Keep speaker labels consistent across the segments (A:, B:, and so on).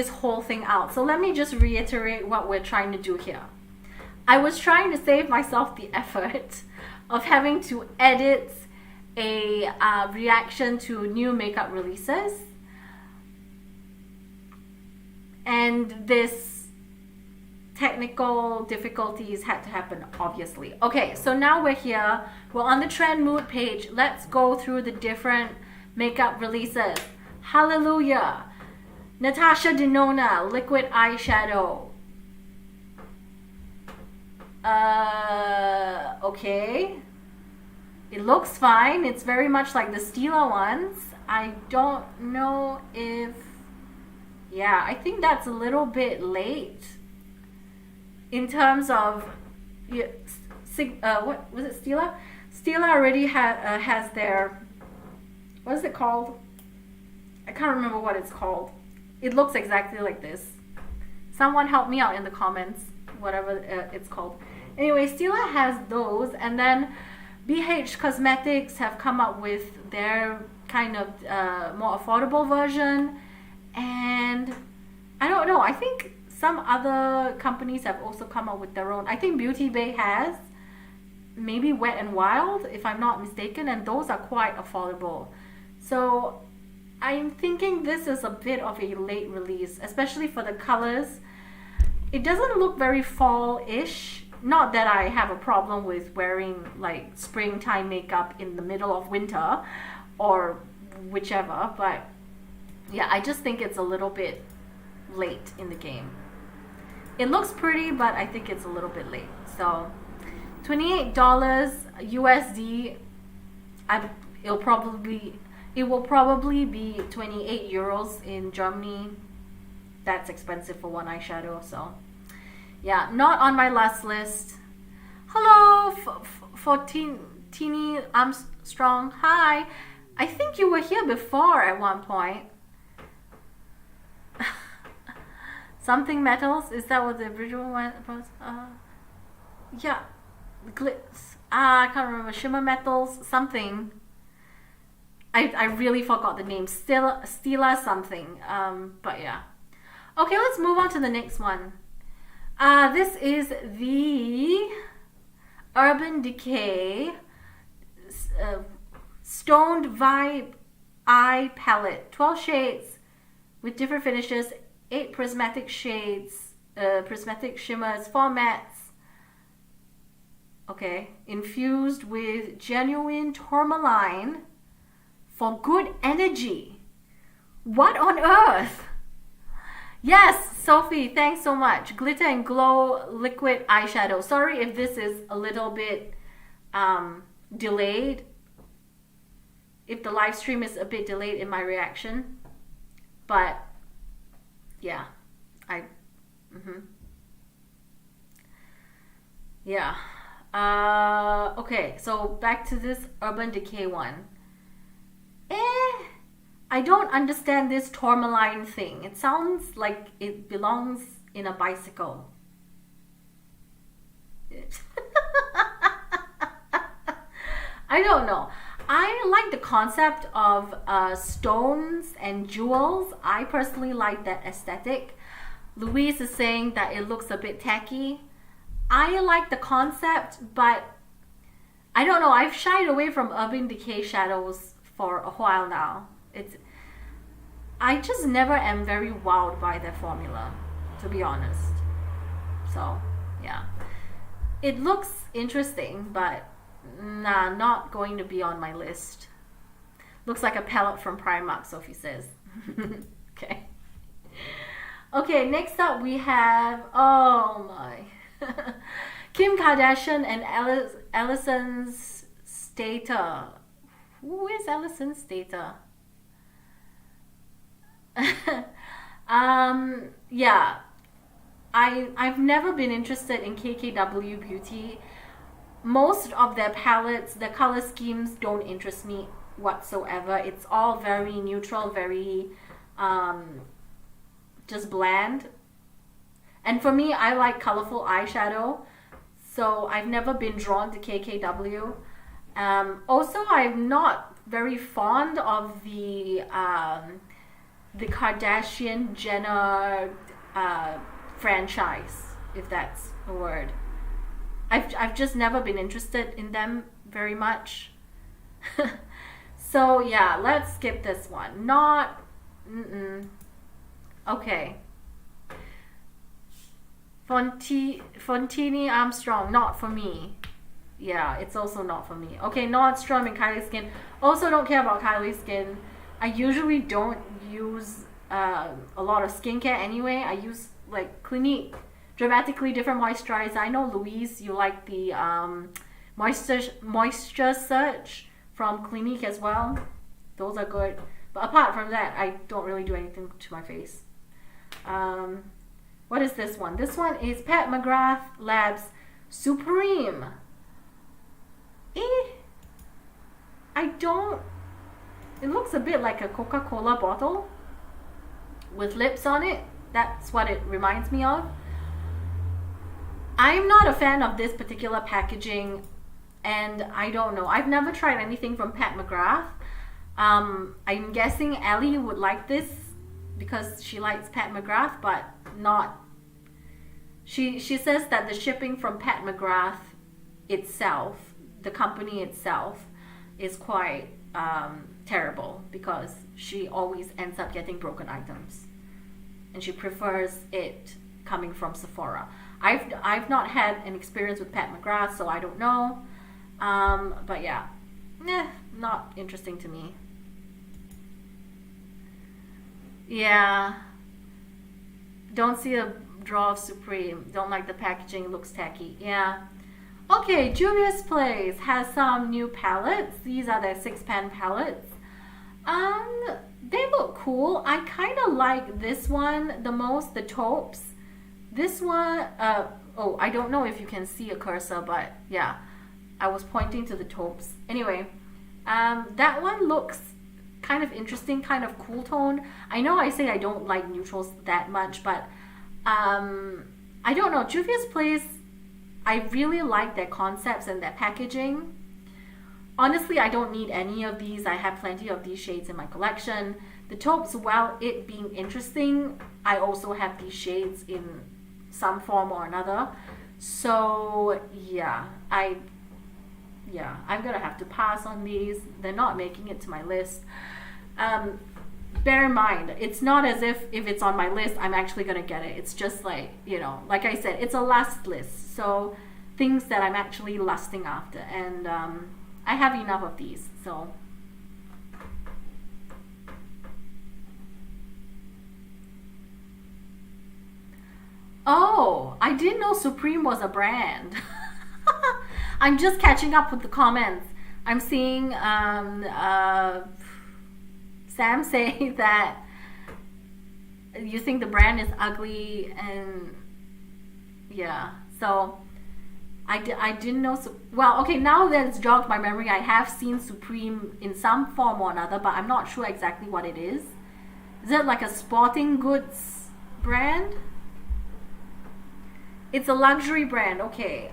A: this whole thing out. So let me just reiterate what we're trying to do here. I was trying to save myself the effort of having to edit a reaction to new makeup releases, and this technical difficulties had to happen, obviously. Okay, so now we're here. We're on the Trend Mood page. Let's go through the different makeup releases. Hallelujah. Natasha Denona liquid eyeshadow. Okay. It looks fine. It's very much like the Stila ones. I don't know if... Yeah, I think that's a little bit late in terms of... what was it, Stila? Stila already has their... What is it called? I can't remember what it's called. It looks exactly like this. Someone help me out in the comments, whatever it's called. Anyway, Stila has those, and then BH Cosmetics have come up with their kind of more affordable version, and I don't know, I think some other companies have also come up with their own. I think Beauty Bay has, maybe Wet n Wild, if I'm not mistaken, and those are quite affordable. So I'm thinking this is a bit of a late release, especially for the colors. It doesn't look very fall-ish. Not that I have a problem with wearing like springtime makeup in the middle of winter or whichever, but yeah, I just think it's a little bit late in the game. It looks pretty, but I think it's a little bit late. So $28 USD. It will probably be 28 euros in Germany. That's expensive for one eyeshadow, so yeah, not on my last list. Hello, for Teeny Armstrong. Hi. I think you were here before at one point. Something Metals, is that what the original one was? Yeah, Glitz. I can't remember. Shimmer Metals, something. I really forgot the name. Stila something. But yeah. Okay, let's move on to the next one. This is the Urban Decay Stoned Vibe Eye Palette. 12 shades with different finishes, 8 prismatic shades, prismatic shimmers, 4 mattes. Okay, infused with genuine tourmaline for good energy. What on earth? Yes, Sophie, thanks so much. Glitter and Glow liquid eyeshadow. Sorry if this is a little bit delayed. If the live stream is a bit delayed in my reaction. But yeah, yeah. Okay, so back to this Urban Decay one. I don't understand this tourmaline thing. It sounds like it belongs in a bicycle. I don't know. I like the concept of stones and jewels. I personally like that aesthetic. Louise is saying that it looks a bit tacky. I like the concept, but I don't know. I've shied away from Urban Decay shadows for a while now. I just never am very wowed by their formula, to be honest. So yeah, it looks interesting, but nah, not going to be on my list. Looks like a palette from Primark, Sophie says. Okay. Okay, next up we have, oh my, Kim Kardashian and Alison Stater. Who is Alison Stater? Yeah, I've never been interested in KKW Beauty. Most of their palettes, their color schemes don't interest me whatsoever. It's all very neutral, very just bland. And for me, I like colorful eyeshadow, so I've never been drawn to KKW. Also, I'm not very fond of the the Kardashian Jenner franchise, if that's a word. I've just never been interested in them very much. So yeah, let's skip this one. Not, okay. Fontini Armstrong, not for me. Yeah, it's also not for me. Okay, Nordstrom and Kylie Skin. Also don't care about Kylie Skin. I usually don't use a lot of skincare anyway. I use like Clinique Dramatically Different Moisturizer. I know Louise, you like the Moisture Search from Clinique as well. Those are good. But apart from that, I don't really do anything to my face. What is this one? This one is Pat McGrath Labs Supreme. I don't... It looks a bit like a Coca-Cola bottle with lips on it. That's what it reminds me of. I'm not a fan of this particular packaging, and I don't know. I've never tried anything from Pat McGrath. I'm guessing Ellie would like this because she likes Pat McGrath, but not... She says that the shipping from Pat McGrath itself, the company itself, is quite terrible because she always ends up getting broken items, and she prefers it coming from Sephora. I've not had an experience with Pat McGrath, so I don't know. But yeah, not interesting to me. Yeah, don't see a draw of Supreme. Don't like the packaging, it looks tacky. Yeah. Okay, Juvia's Place has some new palettes. These are their 6-pan palettes. They look cool. I kind of like this one the most, the taupes. This one, oh, I don't know if you can see a cursor, but yeah, I was pointing to the taupes. Anyway, that one looks kind of interesting, kind of cool tone. I know I say I don't like neutrals that much, but I don't know. Juvia's Place, I really like their concepts and their packaging. Honestly, I don't need any of these. I have plenty of these shades in my collection. The taupes, while it being interesting, I also have these shades in some form or another. So yeah, I'm gonna have to pass on these. They're not making it to my list. Bear in mind, it's not as if it's on my list, I'm actually gonna get it. It's just like, like I said, it's a lust list. So things that I'm actually lusting after, and I have enough of these. So oh, I didn't know Supreme was a brand. I'm just catching up with the comments. I'm seeing Sam say that you think the brand is ugly, and yeah, so I didn't know. Well, okay, now that it's jogged my memory, I have seen Supreme in some form or another, but I'm not sure exactly what it is. Is it like a sporting goods brand? It's a luxury brand. Okay.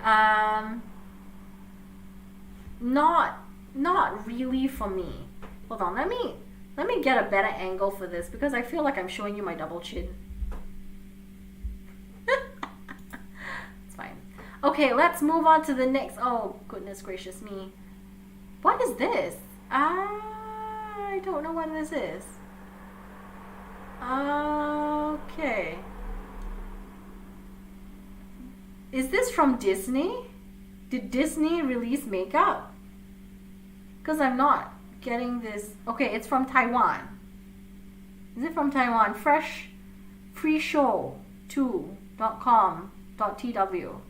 A: Not really for me. Hold on, let me get a better angle for this because I feel like I'm showing you my double chin. It's fine. Okay, let's move on to the next. Oh, goodness gracious me. What is this? I don't know what this is. Okay. Is this from Disney? Did Disney release makeup? Because I'm not getting this. Okay, it's from Taiwan. Is it from Taiwan? Freshfreeshow2.com.tw.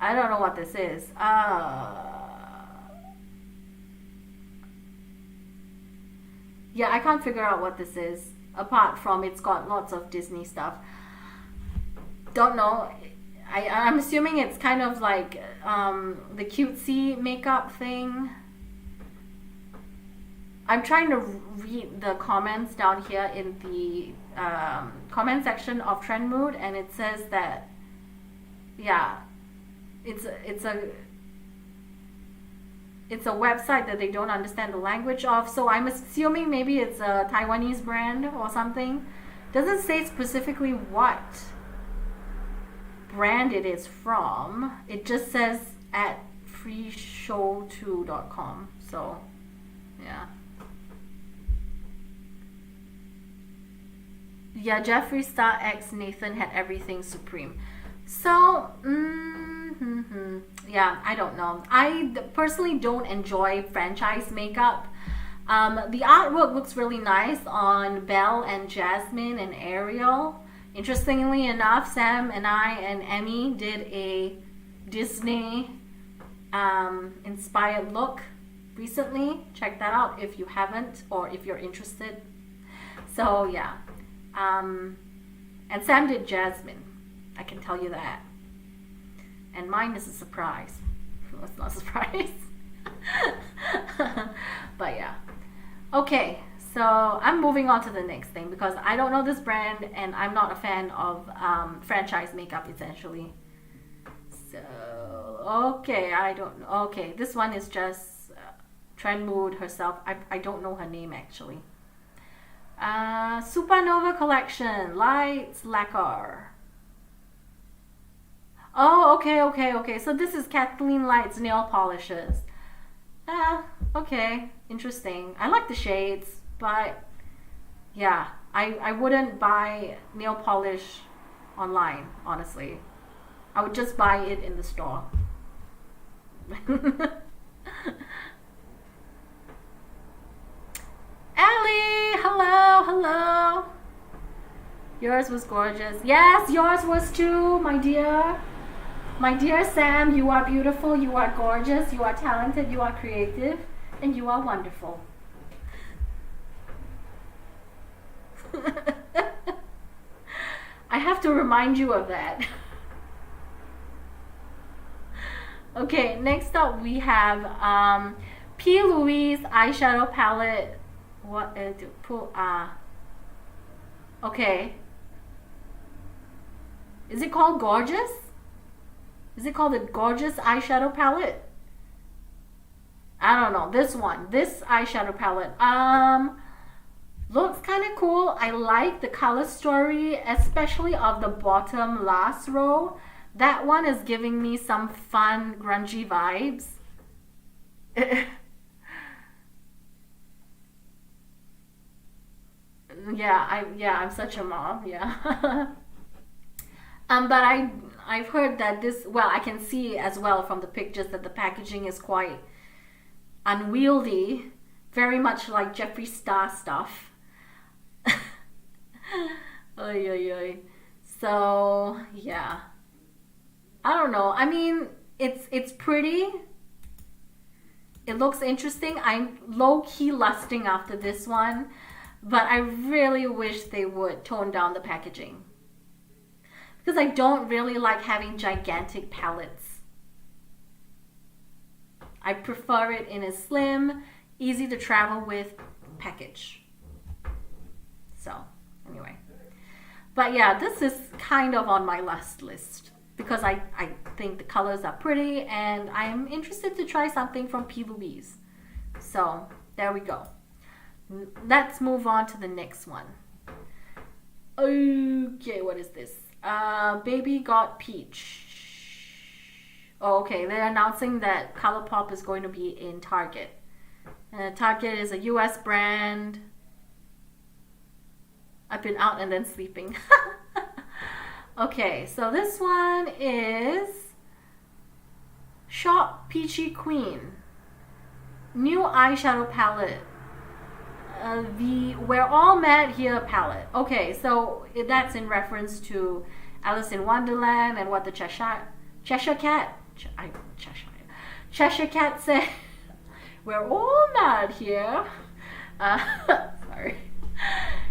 A: I don't know what this is. Yeah, I can't figure out what this is. Apart from it's got lots of Disney stuff. Don't know. I'm assuming it's kind of like the cutesy makeup thing. I'm trying to read the comments down here in the comment section of Trend Mood, and it says that, yeah, it's a it's a website that they don't understand the language of, so I'm assuming maybe it's a Taiwanese brand or something. Doesn't say specifically what brand it is from. It just says at freeshow2.com. So yeah. Yeah, Jeffree Star X Nathan had everything Supreme. So, yeah, I don't know. I personally don't enjoy franchise makeup. The artwork looks really nice on Belle and Jasmine and Ariel. Interestingly enough, Sam and I and Emmy did a Disney inspired look recently. Check that out if you haven't or if you're interested. So, yeah. And Sam did Jasmine. I can tell you that. And mine is a surprise. Well, it's not a surprise. But yeah. Okay, so I'm moving on to the next thing because I don't know this brand and I'm not a fan of franchise makeup essentially. So, okay, I don't know. Okay, this one is just Trend Mood herself. I don't know her name actually. Supernova Collection, Lights Lacquer. Oh, okay. So this is Kathleen Light's nail polishes. Okay, interesting. I like the shades, but yeah, I wouldn't buy nail polish online, honestly. I would just buy it in the store. Ellie, hello. Yours was gorgeous. Yes, yours was too, my dear. My dear Sam, you are beautiful, you are gorgeous, you are talented, you are creative, and you are wonderful. I have to remind you of that. Okay, next up we have P. Louise eyeshadow palette. What is it? Okay. Is it called Gorgeous? Is it called the Gorgeous eyeshadow palette? I don't know. This eyeshadow palette. Looks kind of cool. I like the color story, especially of the bottom last row. That one is giving me some fun, grungy vibes. I'm such a mom. Yeah. But I've heard that this. Well, I can see as well from the pictures that the packaging is quite unwieldy, very much like Jeffree Star stuff. Oy, oy, oy. So yeah, I don't know. I mean, it's pretty. It looks interesting. I'm low-key lusting after this one, but I really wish they would tone down the packaging because I don't really like having gigantic palettes. I prefer it in a slim, easy to travel with package. So anyway, but yeah, this is kind of on my lust list because I think the colors are pretty and I'm interested to try something from P. Louise. So there we go. Let's move on to the next one. Okay, what is this? Baby Got Peach. Oh, okay, they're announcing that ColourPop is going to be in Target. Target is a US brand. I've been out and then sleeping. Okay, so this one is Shop Peachy Queen. New eyeshadow palette. The We're All Mad Here palette. Okay, so that's in reference to Alice in Wonderland and what the Cheshire Cat said. We're all mad here. Sorry.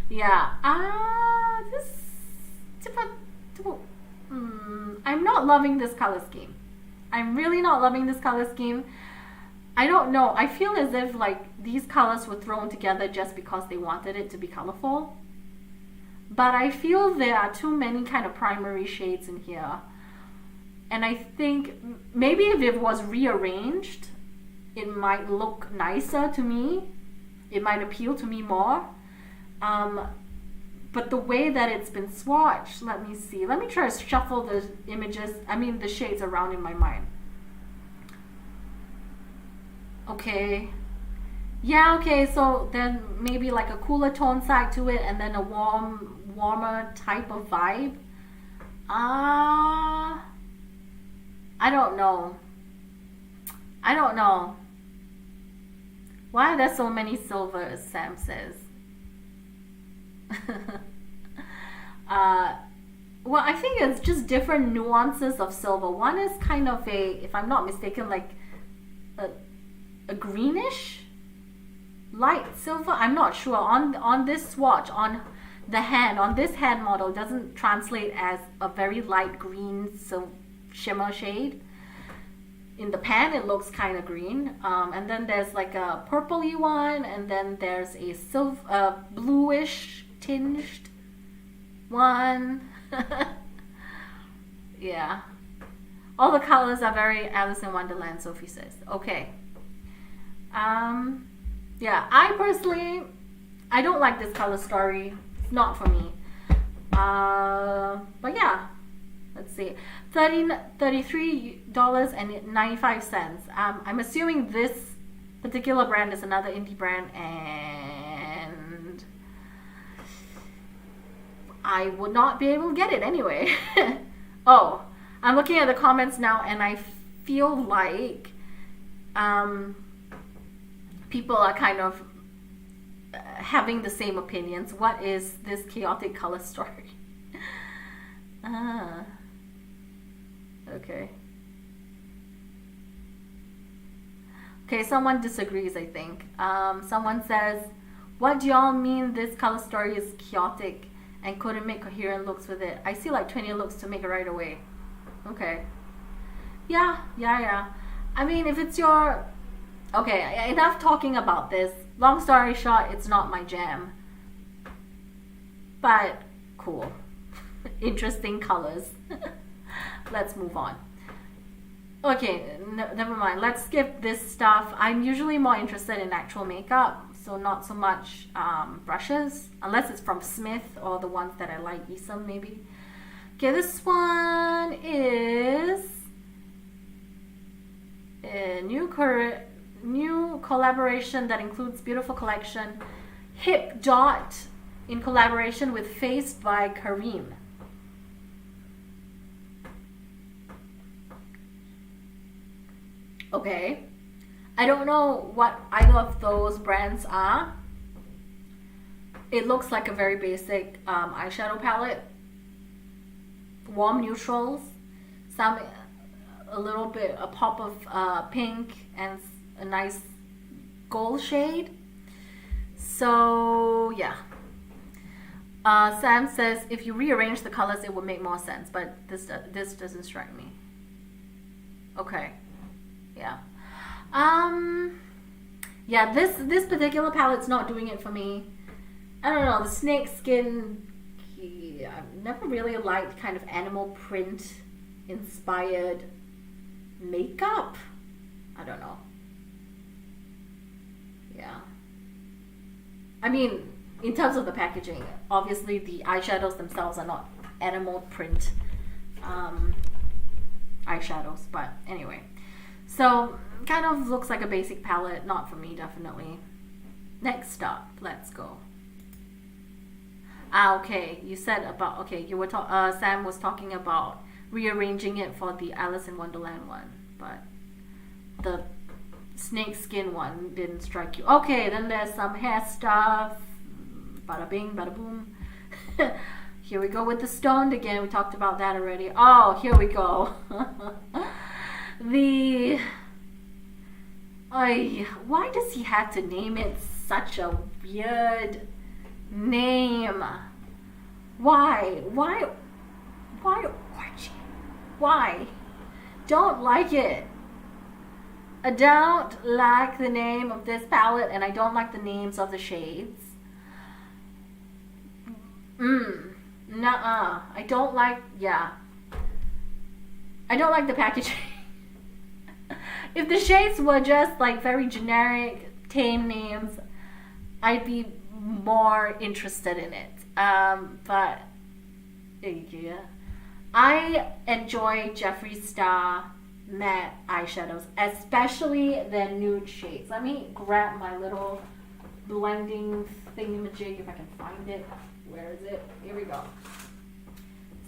A: Yeah. I'm not loving this color scheme. I'm really not loving this color scheme. I don't know. I feel as if like these colors were thrown together just because they wanted it to be colorful. But I feel there are too many kind of primary shades in here. And I think maybe if it was rearranged, it might look nicer to me. It might appeal to me more. But the way that it's been swatched, let me see. Let me try to shuffle the images, the shades around in my mind. Okay. Yeah, okay, so then maybe like a cooler tone side to it and then a warmer type of vibe. I don't know. Why are there so many silvers, Sam says. Well, I think it's just different nuances of silver. One is kind of if I'm not mistaken, like a greenish light silver. I'm not sure. On this swatch, on this hand model, doesn't translate as a very light green shimmer shade. In the pan, it looks kind of green. And then there's like a purpley one, and then there's a bluish tinged one. Yeah. All the colors are very Alice in Wonderland, Sophie says. Okay. Yeah, I personally, I don't like this color story. It's not for me. But yeah, let's see. $33.95. I'm assuming this particular brand is another indie brand, and I would not be able to get it anyway. Oh, I'm looking at the comments now, and I feel like people are kind of having the same opinions. What is this chaotic color story? Okay. Okay, someone disagrees, I think. Someone says, what do y'all mean this color story is chaotic and couldn't make coherent looks with it? I see like 20 looks to make it right away. Okay. Yeah. I mean, if it's your... Okay, enough talking about this. Long story short, it's not my jam. But cool. Interesting colors. Let's move on. Okay, never mind. Let's skip this stuff. I'm usually more interested in actual makeup, so not so much brushes, unless it's from Smith or the ones that I like, Isom maybe. Okay, this one is a new collaboration that includes Beautiful Collection, Hip Dot in collaboration with Faced by Kareem. Okay, I don't know what either of those brands are. It looks like a very basic eyeshadow palette. Warm neutrals, a pop of pink and a nice gold shade. So yeah. Sam says if you rearrange the colors it would make more sense, but this doesn't strike me. Okay. Yeah. Yeah, this particular palette's not doing it for me. I don't know, the snake skin, I've never really liked kind of animal print inspired makeup. I don't know. Yeah. I mean, in terms of the packaging, obviously the eyeshadows themselves are not animal print eyeshadows, but anyway. So, kind of looks like a basic palette, not for me, definitely. Next up, let's go. Okay, you said about, okay, you were Sam was talking about rearranging it for the Alice in Wonderland one, but the snake skin one didn't strike you. Okay, then there's some hair stuff. Bada bing, bada boom. Here we go with the stoned again. We talked about that already. Oh, here we go. Why does he have to name it such a weird name? Why Orgy? Why? Don't like it. I don't like the name of this palette, and I don't like the names of the shades. Nuh-uh. I don't like the packaging. if the shades were just like very generic, tame names, I'd be more interested in it. But yeah, I enjoy Jeffree Star matte eyeshadows, especially the nude shades. Let me grab my little blending thingamajig if I can find it. Where is it? Here we go.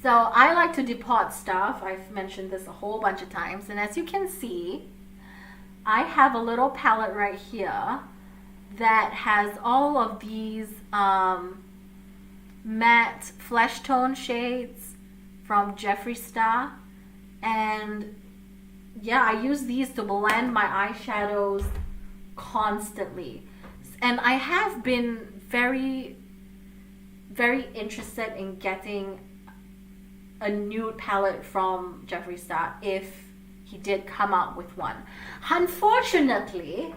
A: So I like to depot stuff. I've mentioned this a whole bunch of times, and as you can see, I have a little palette right here that has all of these matte flesh tone shades from Jeffree Star, and yeah, I use these to blend my eyeshadows constantly. And I have been very, very interested in getting a nude palette from Jeffree Star if he did come out with one. Unfortunately,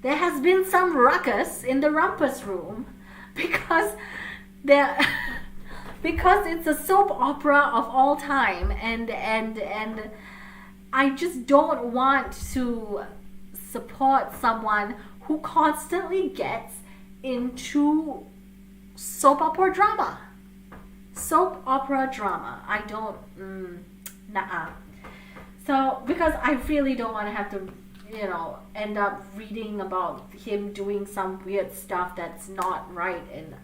A: there has been some ruckus in the rumpus room because because it's a soap opera of all time, and I just don't want to support someone who constantly gets into soap opera drama. I don't, nah. So, because I really don't want to have to, end up reading about him doing some weird stuff that's not right and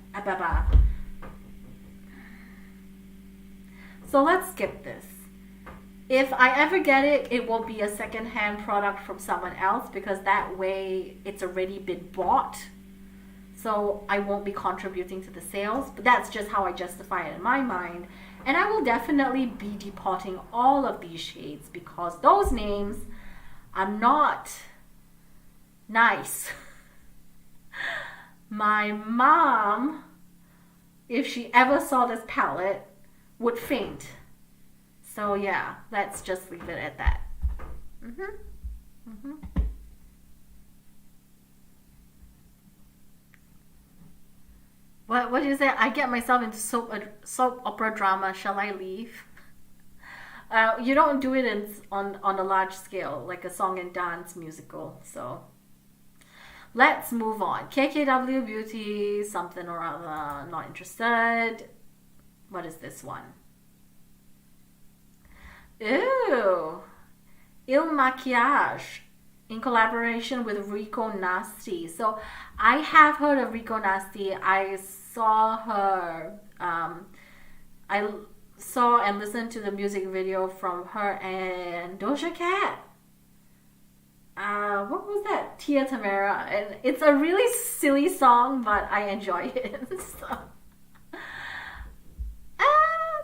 A: So let's skip this. If I ever get it, it will be a second-hand product from someone else, because that way it's already been bought. So I won't be contributing to the sales, but that's just how I justify it in my mind. And I will definitely be depotting all of these shades because those names are not nice. My mom, if she ever saw this palette, would faint. So yeah, let's just leave it at that. What do you say? I get myself into soap opera drama. Shall I leave? You don't do it on a large scale, like a song and dance musical. So let's move on. KKW Beauty, something or other. Not interested. What is this one? Ew. Il Maquillage in collaboration with Rico Nasty. So I have heard of Rico Nasty. I saw her, I saw and listened to the music video from her and Doja Cat. What was that? Tia Tamera. And it's a really silly song, but I enjoy it. So.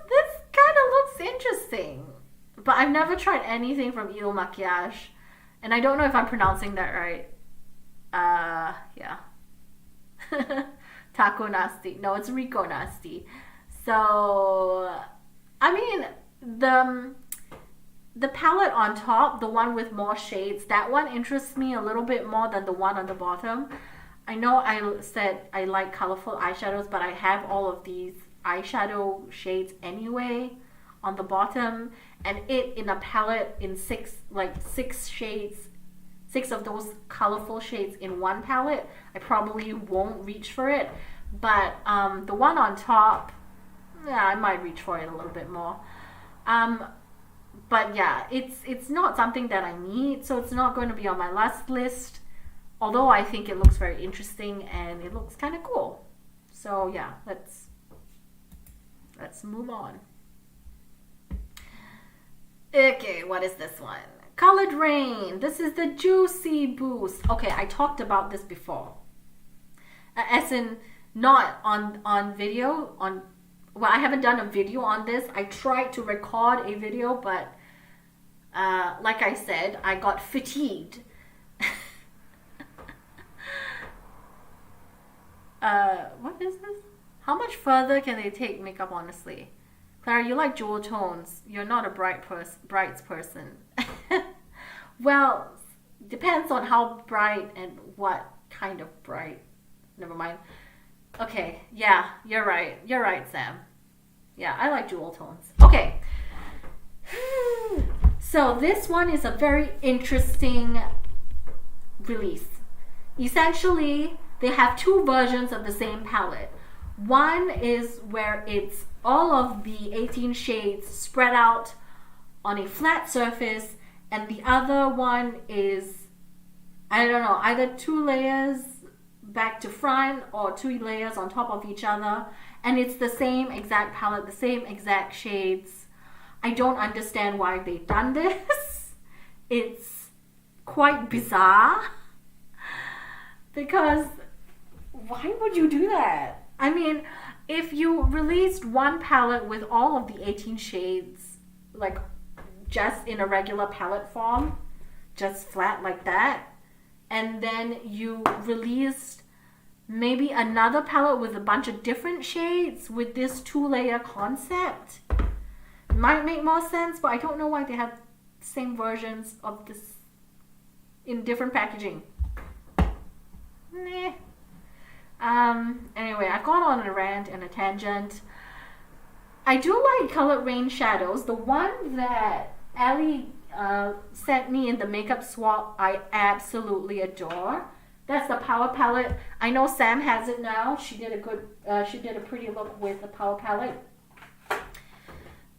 A: This kind of looks interesting. But I've never tried anything from Il Maquillage. And I don't know if I'm pronouncing that right. Yeah. Taco Nasty. No, it's Rico Nasty. So, I mean, the palette on top, the one with more shades, that one interests me a little bit more than the one on the bottom. I know I said I like colorful eyeshadows, but I have all of these eyeshadow shades anyway on the bottom, and it in a palette in six shades, 6 of those colorful shades in one palette, I probably won't reach for it. But the one on top, yeah, I might reach for it a little bit more. But yeah, it's not something that I need, so it's not going to be on my last list. Although I think it looks very interesting and it looks kind of cool. So yeah, let's move on. Okay, what is this one? Colored Rain. This is the Juicy Boost. Okay, I talked about this before. As in, not on video. Well, I haven't done a video on this. I tried to record a video, but like I said, I got fatigued. What is this? How much further can they take makeup, honestly? Clara, you like jewel tones. You're not a brights person. Well, depends on how bright and what kind of bright. Never mind. Okay, yeah, you're right. You're right, Sam. Yeah, I like jewel tones. Okay. So this one is a very interesting release. Essentially, they have two versions of the same palette. One is where it's all of the 18 shades spread out on a flat surface, and the other one is, I don't know, either 2 layers back to front or 2 layers on top of each other, and it's the same exact palette, the same exact shades. I don't understand why they've done this. It's quite bizarre, because why would you do that? I mean, if you released one palette with all of the 18 shades, like just in a regular palette form, just flat like that, and then you released maybe another palette with a bunch of different shades with this 2-layer concept, might make more sense, but I don't know why they have same versions of this in different packaging. Nah. Anyway, I've gone on a rant and a tangent. I do like Colored Rain shadows. The one that Ellie sent me in the makeup swap, I absolutely adore. That's the Power Palette. I know Sam has it now. She did a pretty look with the Power Palette.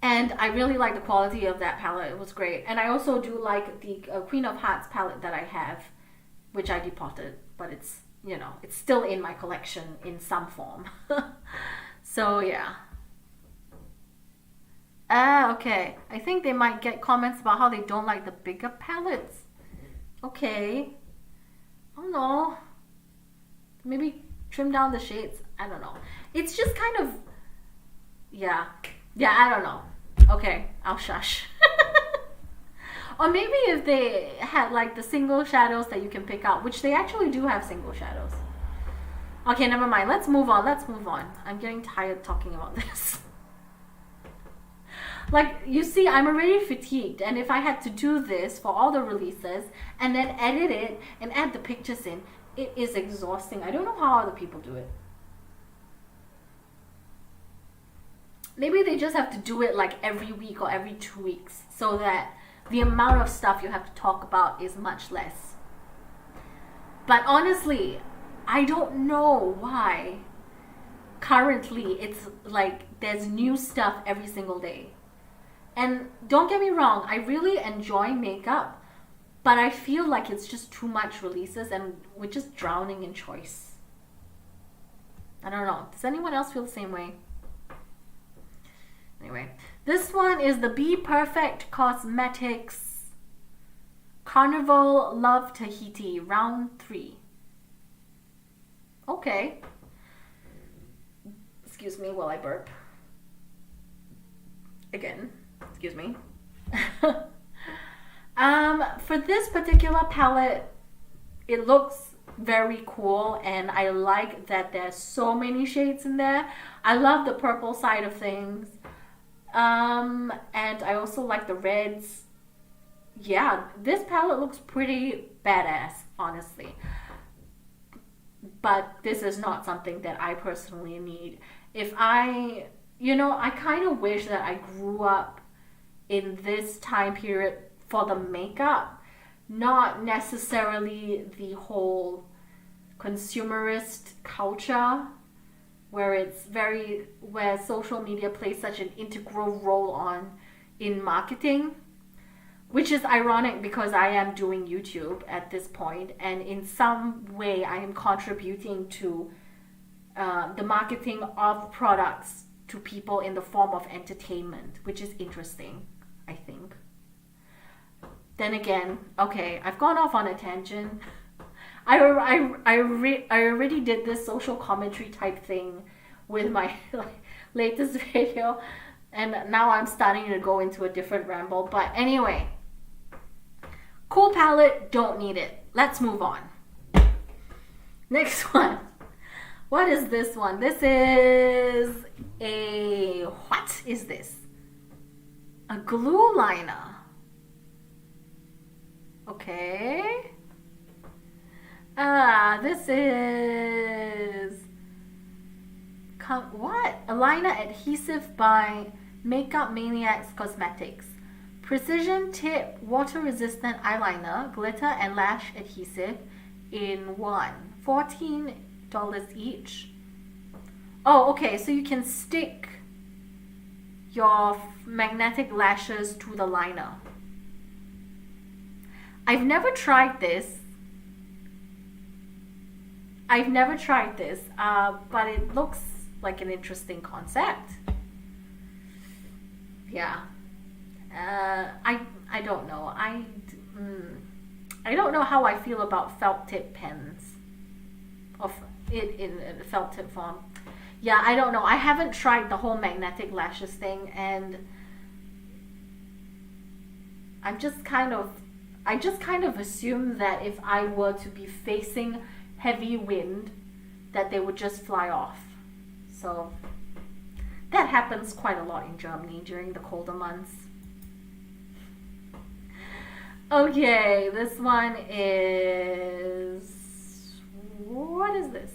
A: And I really like the quality of that palette. It was great. And I also do like the Queen of Hearts palette that I have, which I depotted, but it's, you know, it's still in my collection in some form. So yeah. Okay. I think they might get comments about how they don't like the bigger palettes. Okay. I don't know. Maybe trim down the shades. I don't know. It's just kind of, yeah. Yeah, I don't know. Okay, I'll shush. Or maybe if they had like the single shadows that you can pick out, which they actually do have single shadows. Okay, never mind. Let's move on. I'm getting tired talking about this. Like, you see, I'm already fatigued, and if I had to do this for all the releases and then edit it and add the pictures in, it is exhausting. I don't know how other people do it. Maybe they just have to do it like every week or every 2 weeks so that the amount of stuff you have to talk about is much less. But honestly, I don't know why currently it's like there's new stuff every single day. And don't get me wrong, I really enjoy makeup, but I feel like it's just too much releases and we're just drowning in choice. I don't know. Does anyone else feel the same way? Anyway, this one is the Be Perfect Cosmetics Carnival Love Tahiti Round 3. Okay. Excuse me while I burp. Again. Excuse me. For this particular palette, it looks very cool, and I like that there's so many shades in there. I love the purple side of things. And I also like the reds. Yeah, this palette looks pretty badass, honestly. But this is not something that I personally need. I kind of wish that I grew up in this time period for the makeup, not necessarily the whole consumerist culture where social media plays such an integral role in marketing, which is ironic because I am doing YouTube at this point, and in some way I am contributing to the marketing of products to people in the form of entertainment, which is interesting, I think. Then again, okay, I've gone off on a tangent. I already did this social commentary type thing with my latest video, and now I'm starting to go into a different ramble. But anyway, cool palette, don't need it. Let's move on. Next one. What is this one? This is what is this? A glue liner. Okay. This is what? A liner adhesive by Makeup Maniacs Cosmetics. Precision Tip Water Resistant Eyeliner, Glitter and Lash Adhesive in one. $14 each. Oh, okay, so you can stick your magnetic lashes to the liner. I've never tried this. But it looks like an interesting concept. Yeah. I don't know. I don't know how I feel about felt tip pens. Of it in felt tip form. Yeah, I don't know. I haven't tried the whole magnetic lashes thing, and I just kind of assume that if I were to be facing heavy wind, that they would just fly off. So that happens quite a lot in Germany during the colder months. Okay, this one is... What is this?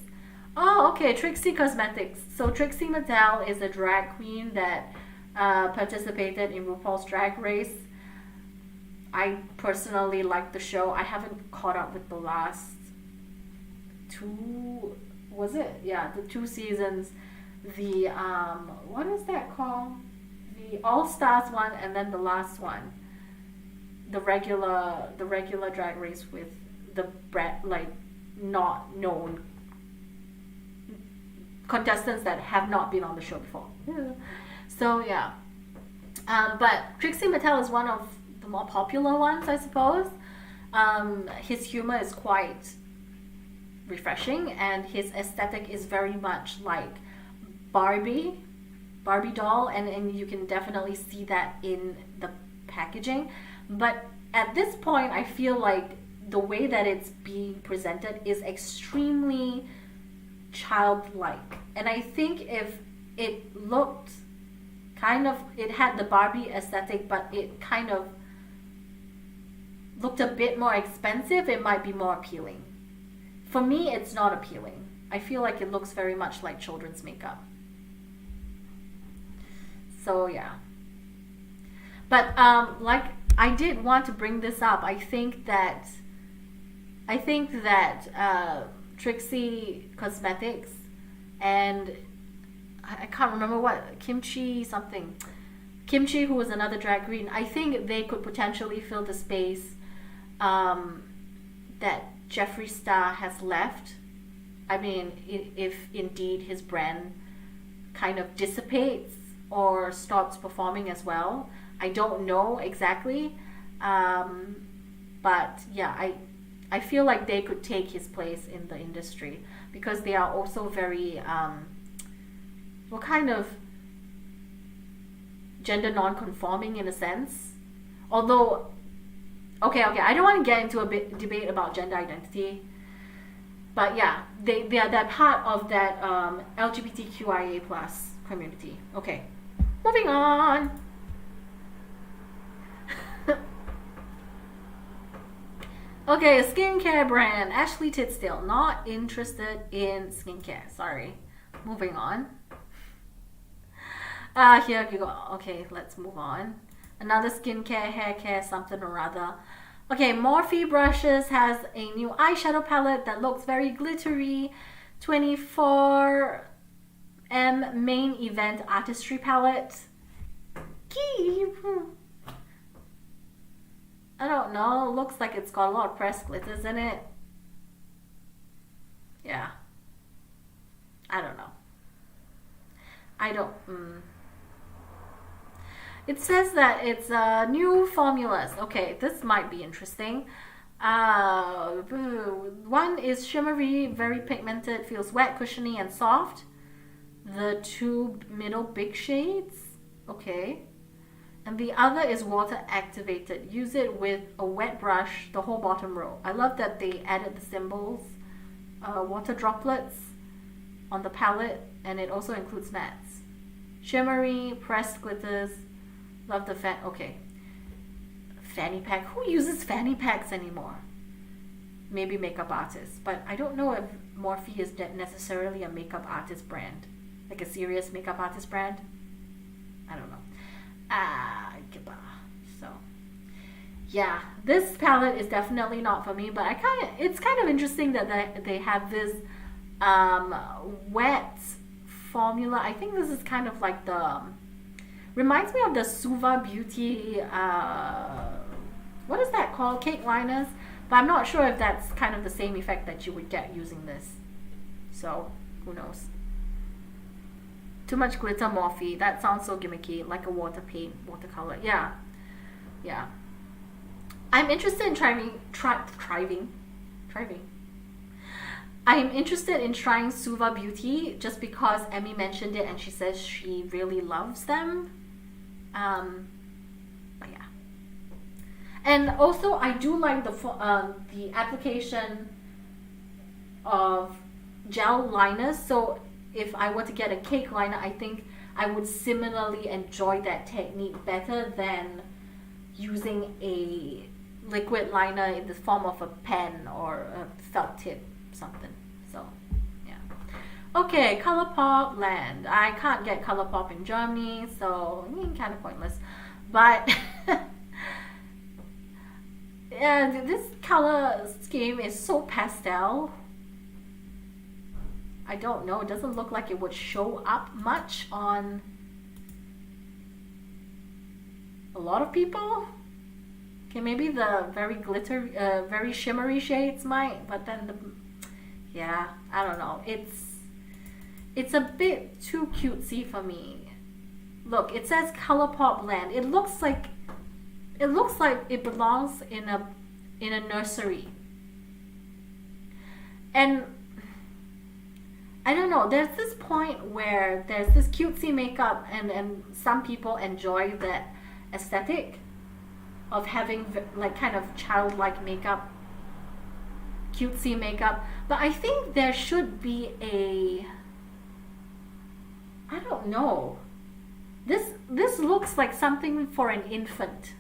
A: Oh, okay, Trixie Cosmetics. So Trixie Mattel is a drag queen that participated in RuPaul's Drag Race. I personally like the show. I haven't caught up with the last two... Was it? Yeah, the 2 seasons. The, what is that called? The All-Stars one, and then the last one. The regular Drag Race with the not known contestants that have not been on the show before. So yeah, but Trixie Mattel is one of the more popular ones, I suppose. His humor is quite refreshing, and his aesthetic is very much like Barbie doll, and you can definitely see that in the packaging. But at this point, I feel like the way that it's being presented is extremely childlike. And I think if it looked it had the Barbie aesthetic, but it kind of looked a bit more expensive, it might be more appealing. For me, it's not appealing. I feel like it looks very much like children's makeup. So yeah. But I did want to bring this up. I think that Trixie Cosmetics and I can't remember what, Kimchi, who was another drag queen, I think they could potentially fill the space that Jeffree Star has left. I mean, if indeed his brand kind of dissipates or stops performing as well. I don't know exactly, but yeah, I feel like they could take his place in the industry because they are also very kind of gender non-conforming in a sense. Although, okay, I don't want to get into a debate about gender identity, but yeah, they're part of that LGBTQIA plus community. Okay, moving on. Okay, skincare brand, Ashley Tisdale. Not interested in skincare. Sorry. Moving on. Here you go. Okay, let's move on. Another skincare, hair care, something or other. Okay, Morphe Brushes has a new eyeshadow palette that looks very glittery. 24M main event artistry palette. I don't know. Looks like it's got a lot of pressed glitters in it. Yeah. I don't know. It says that it's new formulas. Okay, this might be interesting. One is shimmery, very pigmented, feels wet, cushiony, and soft. The 2 middle big shades. Okay. And the other is water activated. Use it with a wet brush, the whole bottom row. I love that they added the symbols, water droplets on the palette, and it also includes mattes. Shimmery, pressed glitters. Love the okay. Fanny pack. Who uses fanny packs anymore? Maybe makeup artists, but I don't know if Morphe is necessarily a makeup artist brand, like a serious makeup artist brand. I don't know. So Yeah, this palette is definitely not for me, but it's kind of interesting that they have this um, wet formula. I think this is kind of like the reminds me of the Suva Beauty what is that called? Cake liners. But I'm not sure if that's kind of the same effect that you would get using this. So, who knows? Too much glitter Morphe. That sounds so gimmicky, like a watercolor. Yeah. Yeah. I'm interested in trying. I'm interested in trying Suva Beauty just because Emmy mentioned it and she says she really loves them. But yeah. And also, I do like the application of gel liners. So if I were to get a cake liner, I think I would similarly enjoy that technique better than using a liquid liner in the form of a pen or a felt tip something. So yeah. Okay, ColourPop land. I can't get ColourPop in Germany, so kind of pointless. But yeah, this color scheme is so pastel. I don't know. It doesn't look like it would show up much on a lot of people. Okay, maybe the very very shimmery shades might, but then yeah, I don't know. It's a bit too cutesy for me. Look, it says ColourPop land. It looks like it belongs in a nursery. And I don't know, there's this point where there's this cutesy makeup and some people enjoy that aesthetic of having like kind of childlike makeup, cutesy makeup. But I think there should be I don't know. This looks like something for an infant.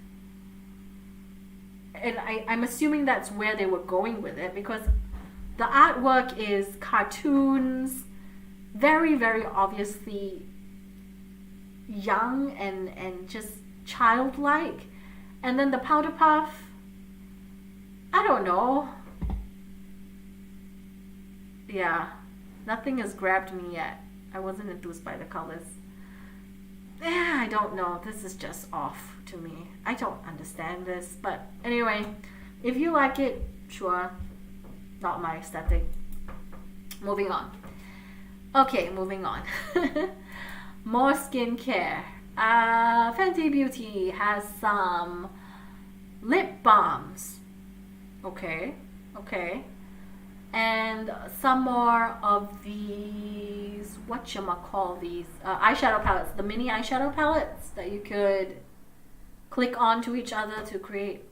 A: And I'm assuming that's where they were going with it because the artwork is cartoons, very, very obviously young and just childlike. And then the powder puff, I don't know. Yeah, nothing has grabbed me yet. I wasn't enthused by the colors. I don't know. This is just off to me. I don't understand this. But anyway, if you like it, sure. Not my aesthetic. Moving on. Okay, moving on. More skincare. Fenty Beauty has some lip balms. Okay. And some more of these, whatchamacall these, eyeshadow palettes. The mini eyeshadow palettes that you could click onto each other to create,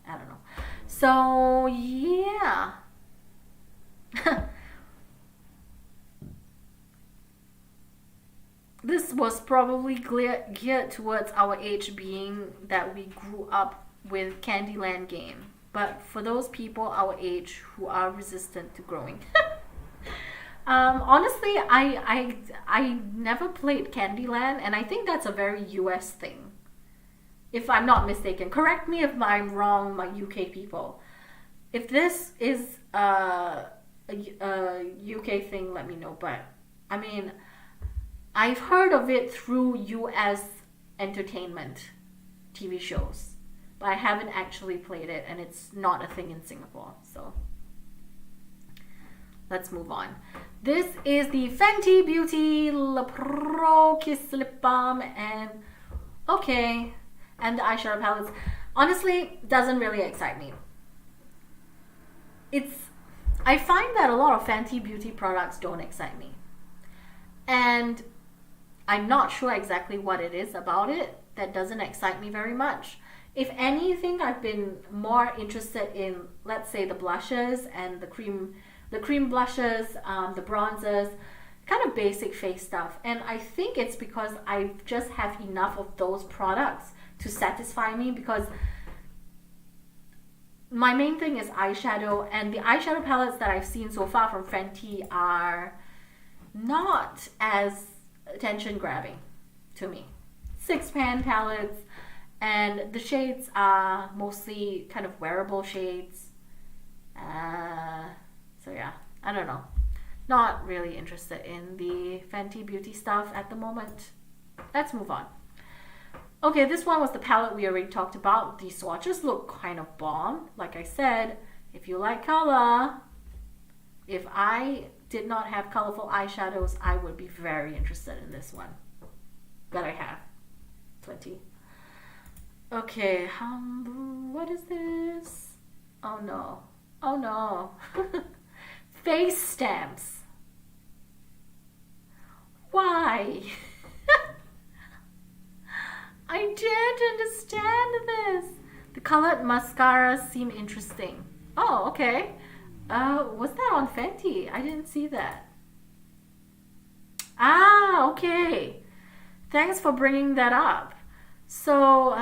A: I don't know. So, yeah. This was probably geared towards our age, being that we grew up with Candyland game. But for those people our age who are resistant to growing. Honestly, I never played Candyland, and I think that's a very US thing. If I'm not mistaken. Correct me if I'm wrong, my UK people. If this is a UK thing, let me know. But I mean, I've heard of it through US entertainment TV shows, but I haven't actually played it, and it's not a thing in Singapore. So let's move on. This is the Fenty Beauty Le Pro Kiss Lip Balm, and okay, and the eyeshadow palettes. Honestly, doesn't really excite me. I find that a lot of Fenty Beauty products don't excite me. And I'm not sure exactly what it is about it that doesn't excite me very much. If anything, I've been more interested in, let's say, the blushes and the cream blushes, the bronzers, kind of basic face stuff. And I think it's because I just have enough of those products to satisfy me, because my main thing is eyeshadow, and the eyeshadow palettes that I've seen so far from Fenty are not as attention grabbing to me. 6-pan palettes, And the shades are mostly kind of wearable shades. So yeah, I don't know. Not really interested in the Fenty Beauty stuff at the moment. Let's move on. Okay, this one was the palette we already talked about. These swatches look kind of bomb. Like I said, if you like color, if I did not have colorful eyeshadows, I would be very interested in this one. But I have plenty. Okay, what is this? Oh no. Oh no. Face stamps. Why? I didn't understand this. The colored mascaras seem interesting. Oh, okay. Was that on Fenty? I didn't see that. Ah, okay. Thanks for bringing that up. So,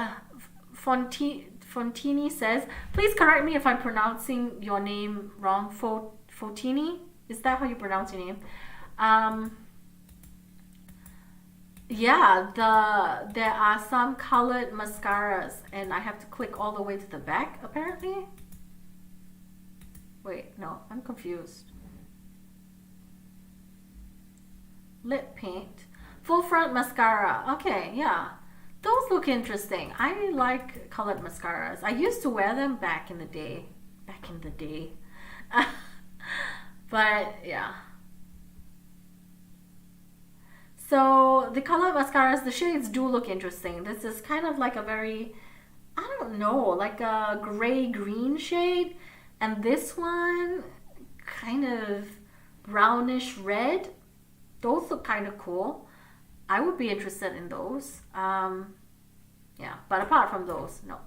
A: Fontini says, please correct me if I'm pronouncing your name wrong. Fotini? Is that how you pronounce your name? Yeah, there are some colored mascaras, and I have to click all the way to the back, apparently. Wait, no, I'm confused. Lip paint. Full front mascara. Okay, yeah. Those look interesting. I like colored mascaras. I used to wear them back in the day. But yeah. So the colored mascaras, the shades do look interesting. This is kind of like a very, I don't know, like a gray-green shade. And this one, kind of brownish red. Those look kind of cool. I would be interested in those. Yeah, but apart from those, no.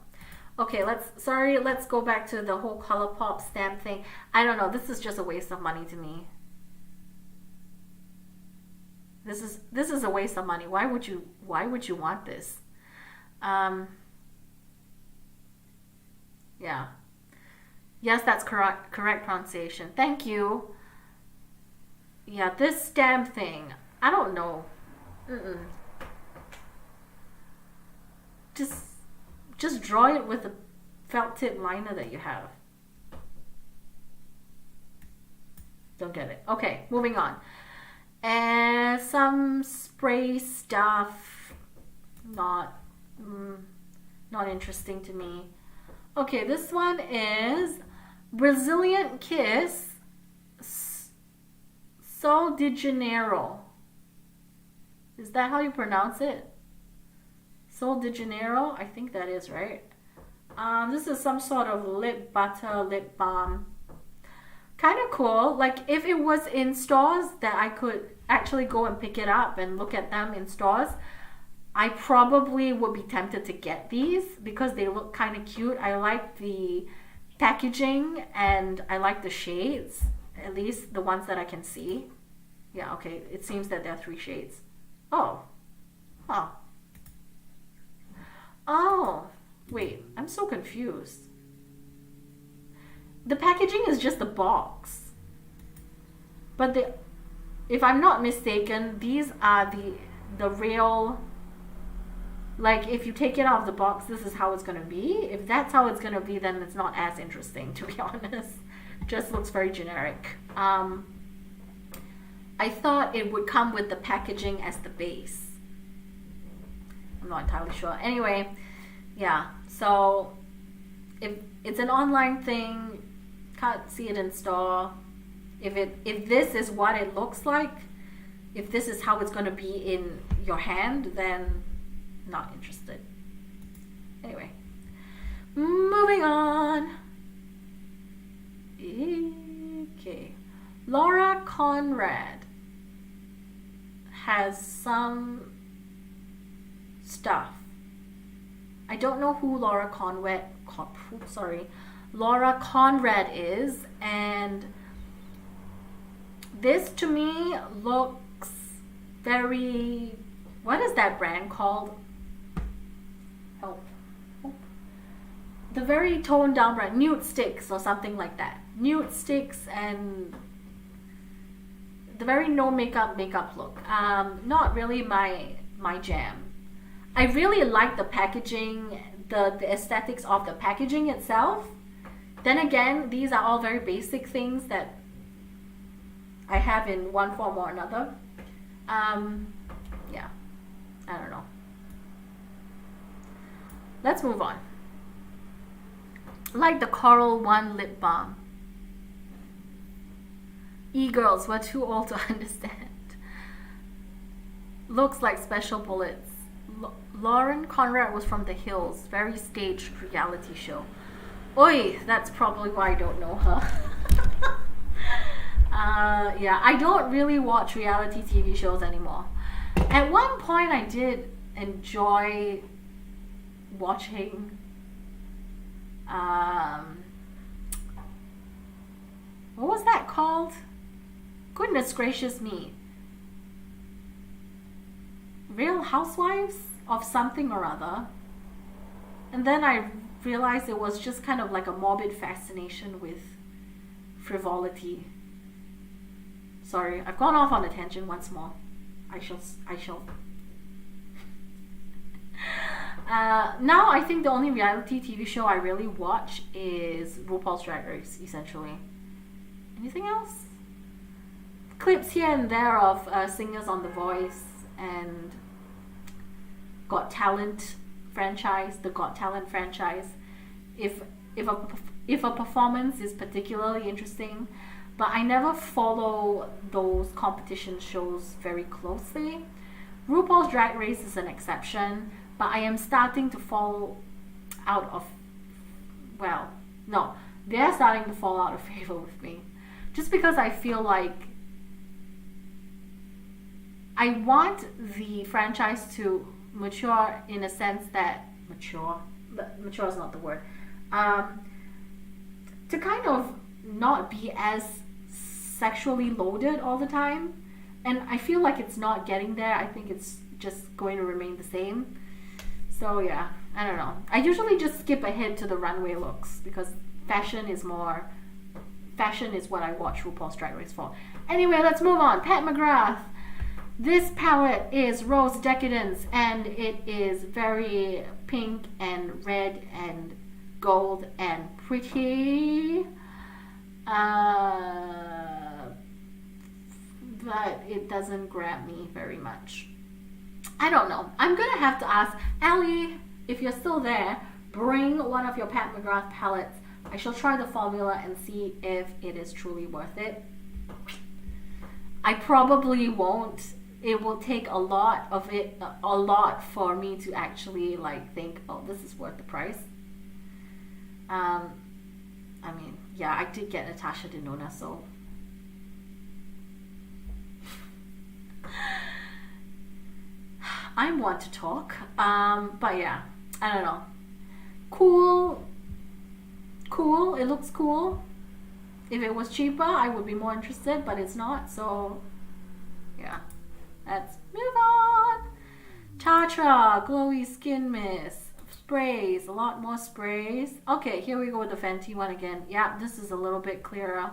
A: Okay, let's go back to the whole ColourPop stamp thing. I don't know, this is just a waste of money to me. This is a waste of money. Why would you want this? Yeah. Yes, that's correct pronunciation. Thank you. Yeah, this stamp thing, I don't know. Just draw it with a felt tip liner that you have. Don't get it. Okay, moving on. And some spray stuff, not interesting to me. Okay, this one is Brazilian Kiss Sol de Janeiro. Is that how you pronounce it? Sol de Janeiro? I think that is right. This is some sort of lip butter, lip balm. Kind of cool. Like if it was in stores that I could actually go and pick it up and look at them in stores, I probably would be tempted to get these because they look kind of cute. I like the packaging and I like the shades, at least the ones that I can see. Yeah, okay, it seems that there are 3 shades. Oh. Huh. Oh, wait, I'm so confused. The packaging is just a box. But if I'm not mistaken, these are the real, like if you take it out of the box, this is how it's going to be. If that's how it's going to be, then it's not as interesting, to be honest. Just looks very generic. I thought it would come with the packaging as the base. I'm not entirely sure. Anyway, yeah, so if it's an online thing, can't see it in store. If this is what it looks like, if this is how it's going to be in your hand, then not interested. Anyway, moving on. Okay, Laura Conrad has some stuff. I don't know who Laura Conrad is, and this to me looks very, what is that brand called? Help. The very toned down brand, Nude Sticks or something like that. Nude Sticks and the very no makeup look. Not really my jam. I really like the packaging, the aesthetics of the packaging itself. Then again, these are all very basic things that I have in one form or another. Yeah, I don't know. Let's move on. Like the Coral One lip balm. E-girls, we're too old to understand. Looks like special bullets. Lauren Conrad was from The Hills, very staged reality show. Oi, that's probably why I don't know her. Yeah, I don't really watch reality TV shows anymore. At one point, I did enjoy watching. What was that called? Goodness gracious me. Real Housewives of something or other. And then I realized it was just kind of like a morbid fascination with frivolity. Sorry, I've gone off on a tangent once more. I shall. Now I think the only reality TV show I really watch is RuPaul's Drag Race, essentially. Anything else? Clips here and there of singers on The Voice and Got Talent franchise, the Got Talent franchise. If a performance is particularly interesting, but I never follow those competition shows very closely. RuPaul's Drag Race is an exception, but I am starting to fall out of, well, no, they're starting to fall out of favor with me. Just because I feel like I want the franchise to mature in a sense that, mature is not the word, to kind of not be as sexually loaded all the time. And I feel like it's not getting there. I think it's just going to remain the same. So yeah, I don't know. I usually just skip ahead to the runway looks because fashion is what I watch RuPaul's Drag Race for. Anyway, let's move on. Pat McGrath. This palette is Rose Decadence, and it is very pink and red and gold and pretty. But it doesn't grab me very much. I don't know. I'm gonna have to ask Allie, if you're still there, bring one of your Pat McGrath palettes. I shall try the formula and see if it is truly worth it. I probably won't. It will take a lot for me to actually think, oh, this is worth the price. I mean, yeah, I did get Natasha Denona, so I'm one to talk. But yeah, I don't know. Cool. It looks cool. If it was cheaper, I would be more interested, but it's not. So yeah, let's move on. Tatra Glowy Skin Mist sprays. A lot more sprays. Okay, here we go with the Fenty one again. Yeah, this is a little bit clearer.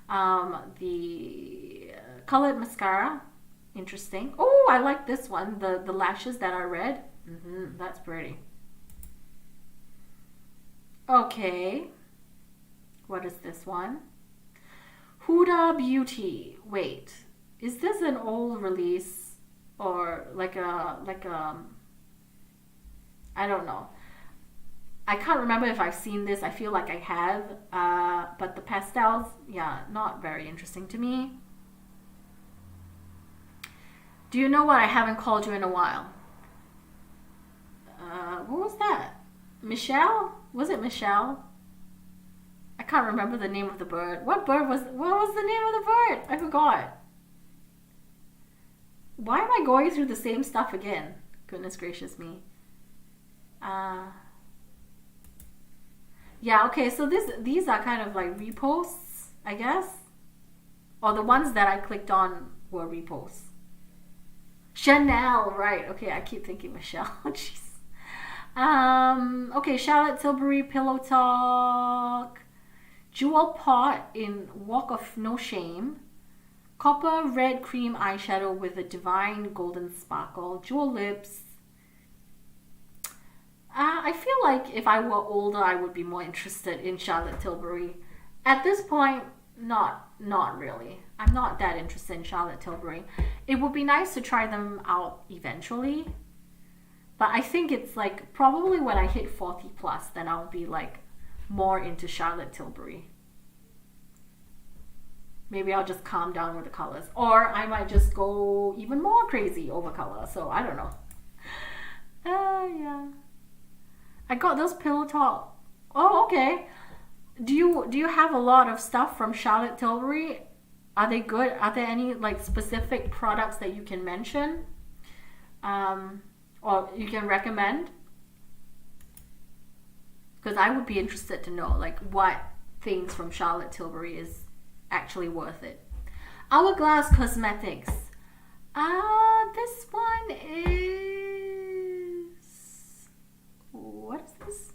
A: The colored mascara. Interesting. Oh, I like this one. The lashes that are red. That's pretty. Okay. What is this one? Huda Beauty. Wait, is this an old release or like a I don't know. I can't remember if I've seen this. I feel like I have. But the pastels, yeah, not very interesting to me. Do you know what? I haven't called you in a while. What was that? Michelle? Was it Michelle? I can't remember the name of the bird. What was the name of the bird? I forgot. Why am I going through the same stuff again? Goodness gracious me. Yeah, okay, so these are kind of like reposts, I guess. Or the ones that I clicked on were reposts. Chanel, right. Okay, I keep thinking Michelle. Jeez. Okay, Charlotte Tilbury Pillow Talk. Jewel Pot in Walk of No Shame. Copper Red Cream Eyeshadow with a divine golden sparkle. Jewel Lips. like if I were older, I would be more interested in Charlotte Tilbury. At this point, not really. I'm not that interested in Charlotte Tilbury. It would be nice to try them out eventually. But I think it's like probably when I hit 40 plus, then I'll be like more into Charlotte Tilbury. Maybe I'll just calm down with the colors. Or I might just go even more crazy over color. So I don't know. Yeah. I got those pillow talk. Oh, okay. Do you have a lot of stuff from Charlotte Tilbury? Are they good? Are there any like specific products that you can mention? Or you can recommend? Because I would be interested to know like what things from Charlotte Tilbury is actually worth it. Hourglass Cosmetics. This one is... What is this?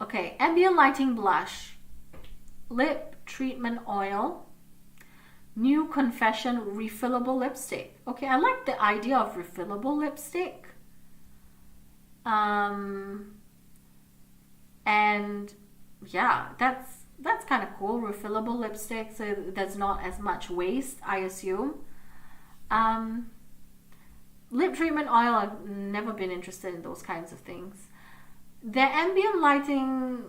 A: Okay, Ambient Lighting Blush. Lip Treatment Oil. New Confession Refillable Lipstick. Okay, I like the idea of refillable lipstick. And yeah, that's kind of cool. Refillable lipstick, so there's not as much waste, I assume. Lip treatment oil, I've never been interested in those kinds of things. Their ambient lighting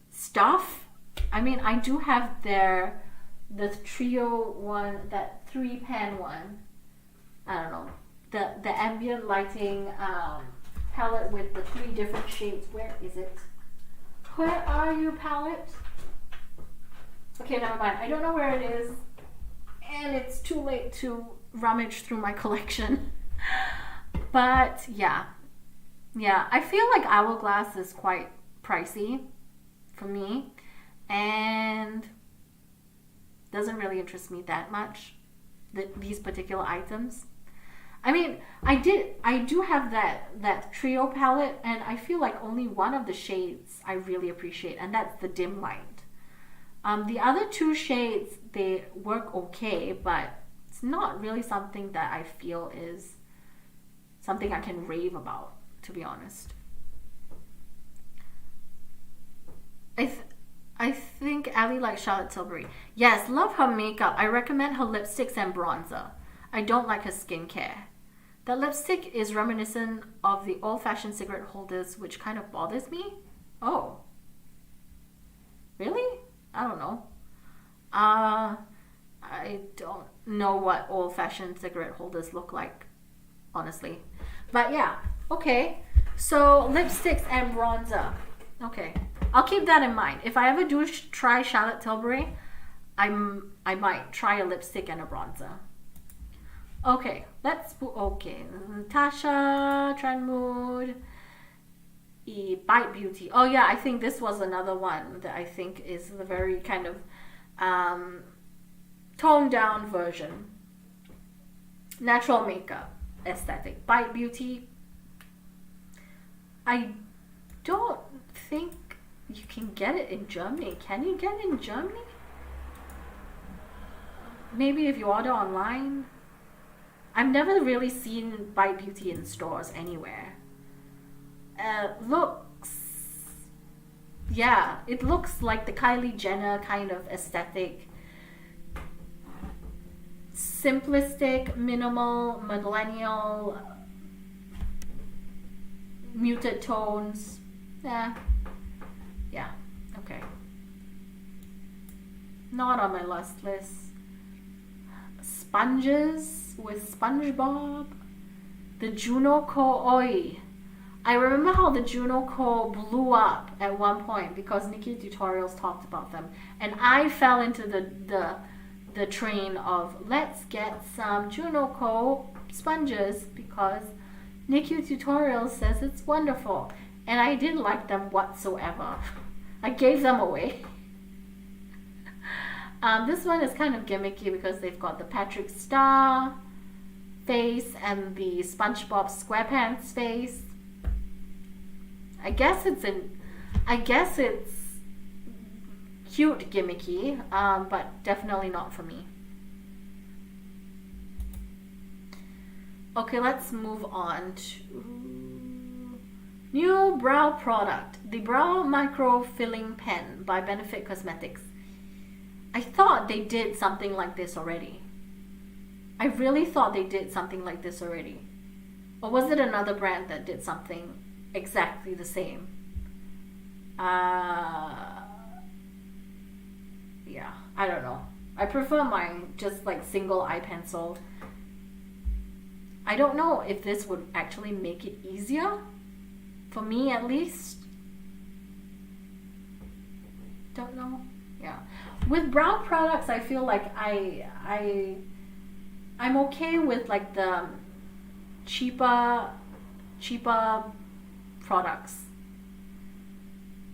A: stuff, I mean, I do have the trio one, that 3-pan one. I don't know. The ambient lighting palette with the 3 different shades. Where is it? Where are you, palette? Okay, never mind. I don't know where it is. And it's too late to rummage through my collection. But yeah. Yeah, I feel like Hourglass is quite pricey for me. And doesn't really interest me that much, these particular items. I mean, I do have that trio palette, and I feel like only one of the shades I really appreciate, and that's the dim light. The other 2 shades, they work okay, but it's not really something that I feel is something I can rave about, to be honest. I think Ali likes Charlotte Tilbury. Yes, love her makeup. I recommend her lipsticks and bronzer. I don't like her skincare. The lipstick is reminiscent of the old-fashioned cigarette holders, which kind of bothers me. Oh. Really? I don't know. I don't know what old-fashioned cigarette holders look like, honestly. But yeah, okay. So lipsticks and bronzer. Okay. I'll keep that in mind. If I ever do try Charlotte Tilbury, I might try a lipstick and a bronzer. Okay, Natasha, Trend Mood, Bite Beauty. Oh yeah, I think this was another one that I think is the very kind of toned down version. Natural makeup aesthetic. Bite Beauty. I don't think you can get it in Germany. Can you get it in Germany? Maybe if you order online. I've never really seen Bite Beauty in stores anywhere. It looks like the Kylie Jenner kind of aesthetic. Simplistic, minimal, millennial, muted tones. Yeah, okay. Not on my list. Sponges with SpongeBob. The Juno Co. Oi. I remember how the Juno Co. blew up at one point because Nikki Tutorials talked about them. And I fell into the train of let's get some Juno Co. sponges because Nikki Tutorials says it's wonderful. And I didn't like them whatsoever. I gave them away. This one is kind of gimmicky because they've got the Patrick Star face and the SpongeBob SquarePants face. I guess it's cute gimmicky, but definitely not for me. Okay, let's move on to new brow product. The Brow Micro Filling Pen by Benefit Cosmetics. I thought they did something like this already. I really thought they did something like this already. Or was it another brand that did something exactly the same? Yeah, I don't know. I prefer mine just like single eye pencil. I don't know if this would actually make it easier. For me at least. Don't know. Yeah. With brow products, I feel like I'm okay with like the cheaper products,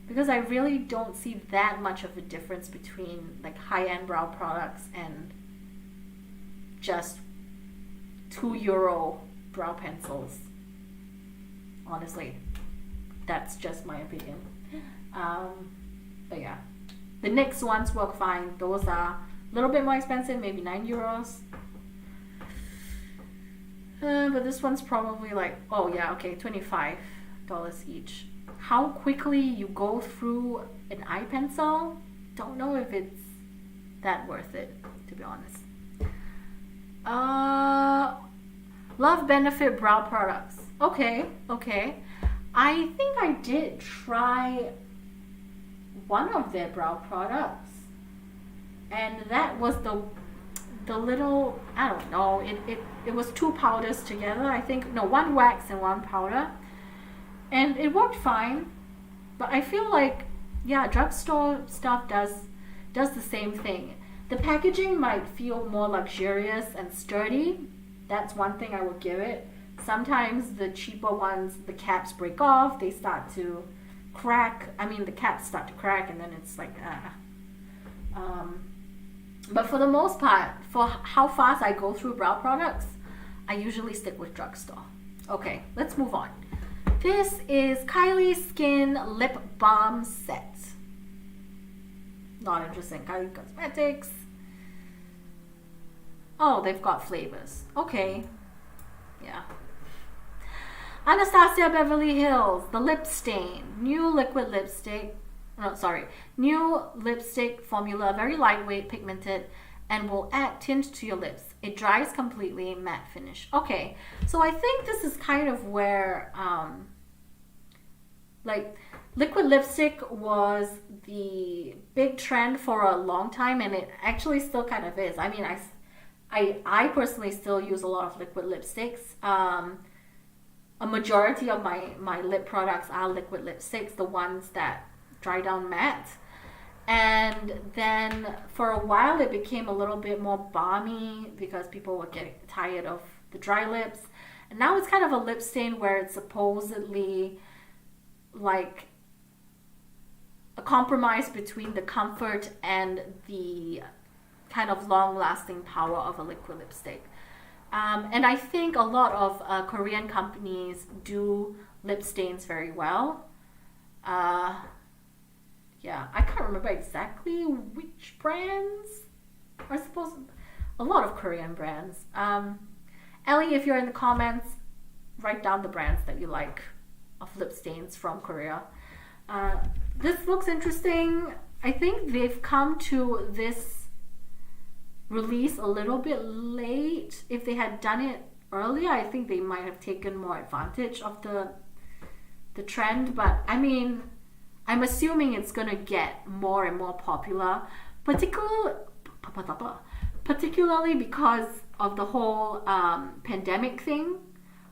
A: because I really don't see that much of a difference between like high-end brow products and just €2 brow pencils. Honestly, that's just my opinion. But yeah, the NYX ones work fine. Those are a little bit more expensive, maybe €9. But this one's probably like, oh yeah, okay, $25 each. How quickly you go through an eye pencil, don't know if it's that worth it, to be honest. Love Benefit brow products. Okay. I think I did try one of their brow products, and that was the little, I don't know, it was 2 powders together, I think. No, 1 wax and 1 powder, and it worked fine. But I feel like, yeah, drugstore stuff does the same thing. The packaging might feel more luxurious and sturdy. That's one thing I would give it. Sometimes the cheaper ones, the caps break off, they start to crack. I mean, the caps start to crack, and then it's like, but for the most part, for how fast I go through brow products, I usually stick with drugstore. Okay, let's move on. This is Kylie Skin Lip Balm Set. Not interesting. Kylie Cosmetics. Oh, they've got flavors. Okay. Yeah. Anastasia Beverly Hills, the Lip Stain. New liquid lipstick. No, sorry. New lipstick formula, very lightweight, pigmented, and will add tint to your lips. It dries completely, matte finish. Okay, so I think this is kind of where, like, liquid lipstick was the big trend for a long time, and it actually still kind of is. I mean, I personally still use a lot of liquid lipsticks. A majority of my lip products are liquid lipsticks, the ones that dry down matte. And then for a while it became a little bit more balmy because people were getting tired of the dry lips. And now it's kind of a lip stain where it's supposedly like a compromise between the comfort and the kind of long-lasting power of a liquid lipstick. And I think a lot of Korean companies do lip stains very well. Yeah, I can't remember exactly which brands. I suppose a lot of Korean brands. Ellie, if you're in the comments, write down the brands that you like of lip stains from Korea. This looks interesting. I think they've come to this release a little bit late. If they had done it earlier, I think they might have taken more advantage of the trend. But I mean, I'm assuming it's gonna get more and more popular, particularly because of the whole pandemic thing,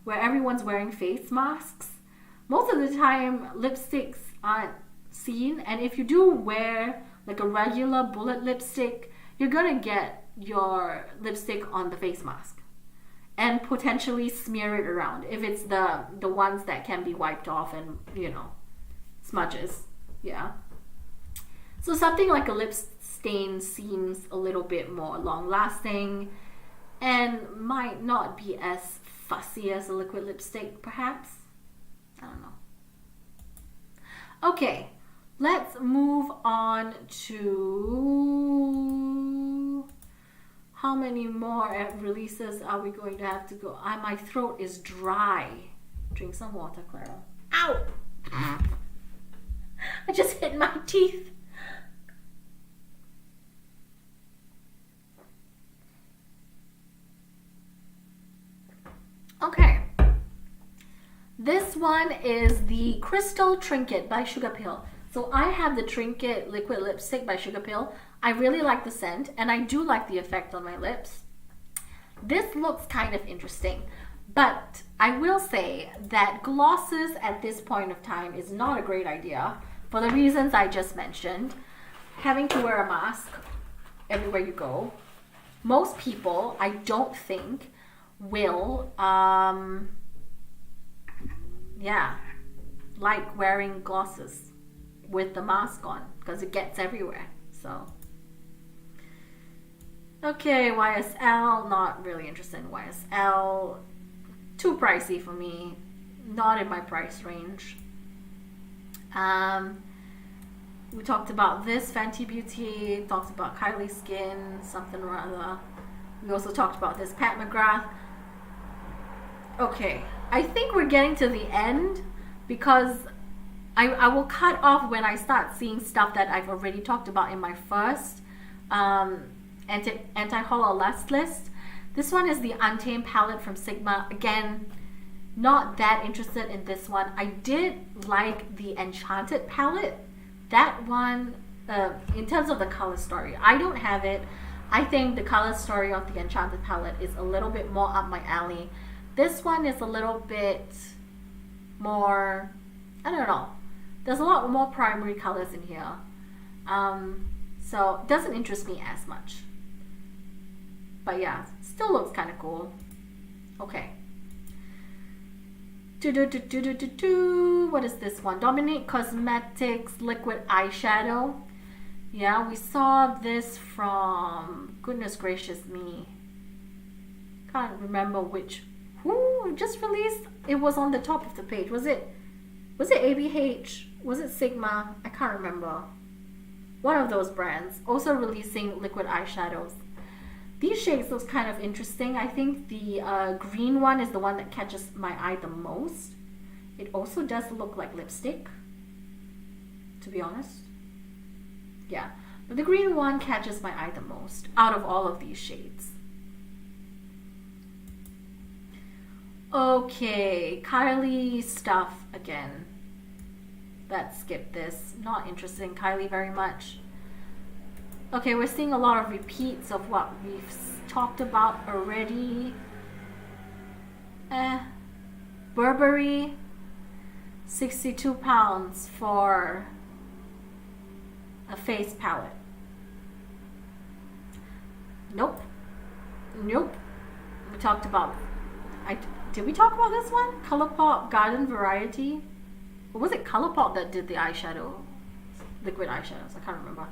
A: where everyone's wearing face masks. Most of the time, lipsticks aren't seen, and if you do wear like a regular bullet lipstick, you're gonna get your lipstick on the face mask and potentially smear it around if it's the ones that can be wiped off and, you know, smudges. Yeah, so something like a lip stain seems a little bit more long lasting and might not be as fussy as a liquid lipstick, perhaps. I don't know. Okay, let's move on to How many more releases are we going to have to go? My throat is dry. Drink some water, Clara. Ow! I just hit my teeth. Okay. This one is the Crystal Trinket by Sugarpill. So I have the Trinket Liquid Lipstick by Sugarpill. I really like the scent, and I do like the effect on my lips. This looks kind of interesting, but I will say that glosses at this point of time is not a great idea for the reasons I just mentioned. Having to wear a mask everywhere you go. Most people, I don't think, will, like wearing glosses with the mask on because it gets everywhere. So okay, YSL, not really interested in YSL. Too pricey for me, not in my price range. We talked about this Fenty Beauty, talked about Kylie Skin, something or other. We also talked about this Pat McGrath. Okay, I think we're getting to the end because I will cut off when I start seeing stuff that I've already talked about in my first anti-haul or last list. This one is the Untamed palette from Sigma. Again, not that interested in this one. I did like the Enchanted palette. That one, in terms of the color story, I don't have it. I think the color story of the Enchanted palette is a little bit more up my alley. This one is a little bit more, I don't know. There's a lot more primary colors in here. So it doesn't interest me as much. But yeah, still looks kind of cool. Okay. What is this one? Dominique Cosmetics Liquid Eyeshadow. Yeah, we saw this from, goodness gracious me, can't remember which, who just released. It was on the top of the page. Was it ABH? Was it Sigma? I can't remember. One of those brands also releasing liquid eyeshadows. These shades look kind of interesting. I think the green one is the one that catches my eye the most. It also does look like lipstick, to be honest. Yeah, but the green one catches my eye the most out of all of these shades. Okay, Kylie stuff again. Let's skip this. Not interested in Kylie very much. Okay, we're seeing a lot of repeats of what we've talked about already. Burberry, £62 for a face palette. Nope. We talked about, did we talk about this one? Colourpop Garden Variety? Or was it Colourpop that did the eyeshadow? Liquid eyeshadows, I can't remember.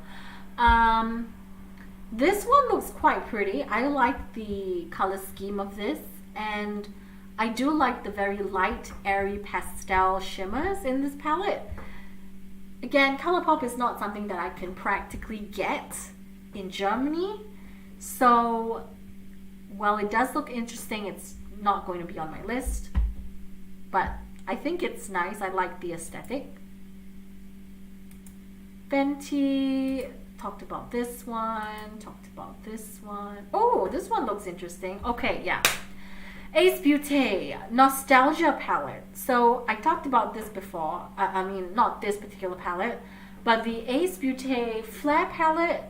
A: This one looks quite pretty. I like the color scheme of this, and I do like the very light, airy pastel shimmers in this palette. Again, Colourpop is not something that I can practically get in Germany, so while it does look interesting, it's not going to be on my list, but I think it's nice. I like the aesthetic. Fenty, talked about this one, Oh, this one looks interesting. Okay, yeah. Ace Beauté Nostalgia palette. So I talked about this before. I mean, not this particular palette, but the Ace Beauté Flare palette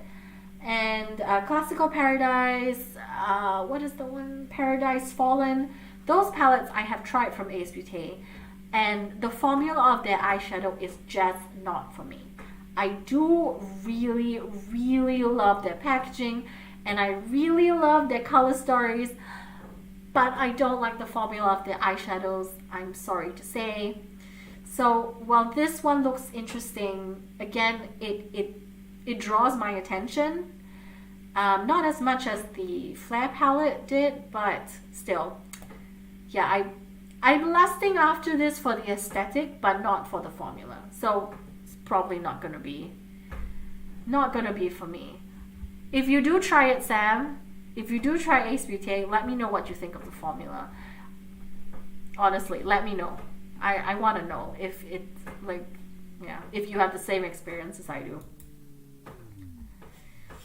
A: and Classical Paradise. What is the one? Paradise Fallen. Those palettes I have tried from Ace Beauté, and the formula of their eyeshadow is just not for me. I do really, really love their packaging, and I really love their color stories, but I don't like the formula of their eyeshadows, I'm sorry to say. So while this one looks interesting, again, it draws my attention. Not as much as the Flare palette did, but still. Yeah, I'm lusting after this for the aesthetic, but not for the formula. So it's probably not gonna be for me. If you do try it, Sam, if you do try Ace Beauty, let me know what you think of the formula. Honestly, let me know. I want to know if it's like, yeah, if you have the same experience as I do.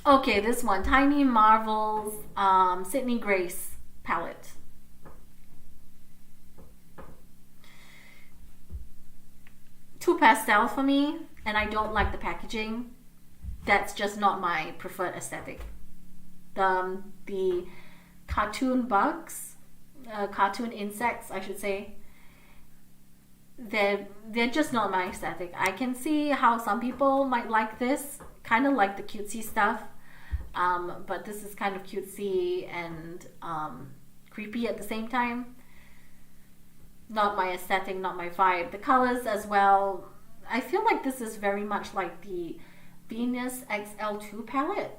A: Okay, this one, Tiny Marvels Sydney Grace palette. Too pastel for me, and I don't like the packaging. That's just not my preferred aesthetic. The cartoon bugs, cartoon insects, I should say, they're just not my aesthetic. I can see how some people might like this, kind of like the cutesy stuff, but this is kind of cutesy and creepy at the same time. Not my aesthetic, not my vibe. The colors as well, I feel like this is very much like the Venus XL2 palette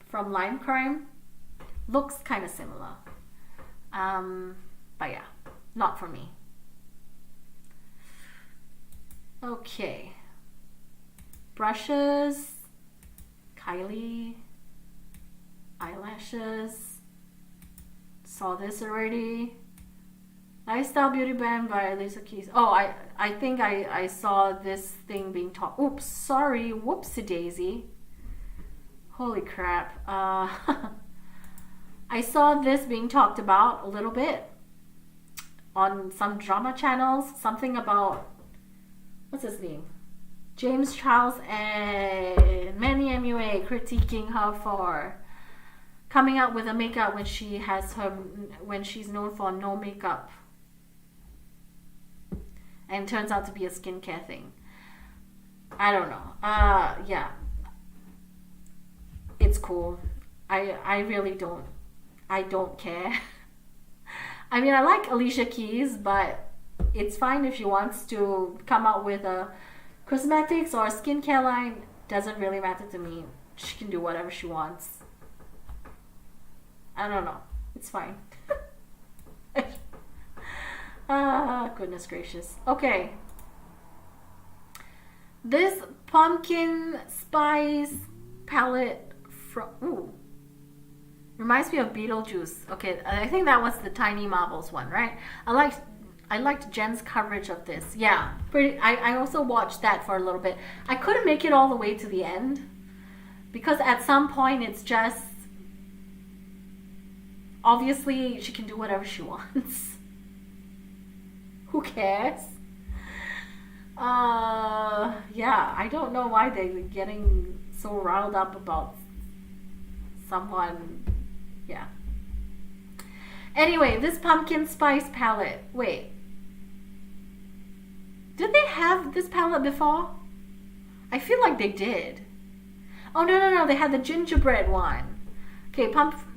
A: from Lime Crime. Looks kind of similar. But yeah, not for me. Okay. Brushes. Kylie. Eyelashes. Saw this already. Lifestyle Beauty Band by Alicia Keys. Oh, I think I saw this thing being talked. Oops, sorry. Whoopsie daisy. Holy crap. I saw this being talked about a little bit on some drama channels. Something about, what's his name? James Charles and Manny MUA critiquing her for coming out with a makeup when she's known for no makeup. And turns out to be a skincare thing. I don't know. Yeah. It's cool. I really don't. I don't care. I mean, I like Alicia Keys, but it's fine if she wants to come out with a cosmetics or a skincare line. Doesn't really matter to me. She can do whatever she wants. I don't know. It's fine. Goodness gracious. Okay. This pumpkin spice palette from, reminds me of Beetlejuice. Okay, I think that was the Tiny Marvels one, right? I liked Jen's coverage of this. Yeah, pretty. I also watched that for a little bit. I couldn't make it all the way to the end because at some point it's just, obviously she can do whatever she wants. Who cares? Yeah, I don't know why they're getting so riled up about someone. Yeah. Anyway, this pumpkin spice palette. Wait. Did they have this palette before? I feel like they did. Oh, no. They had the gingerbread one. Okay,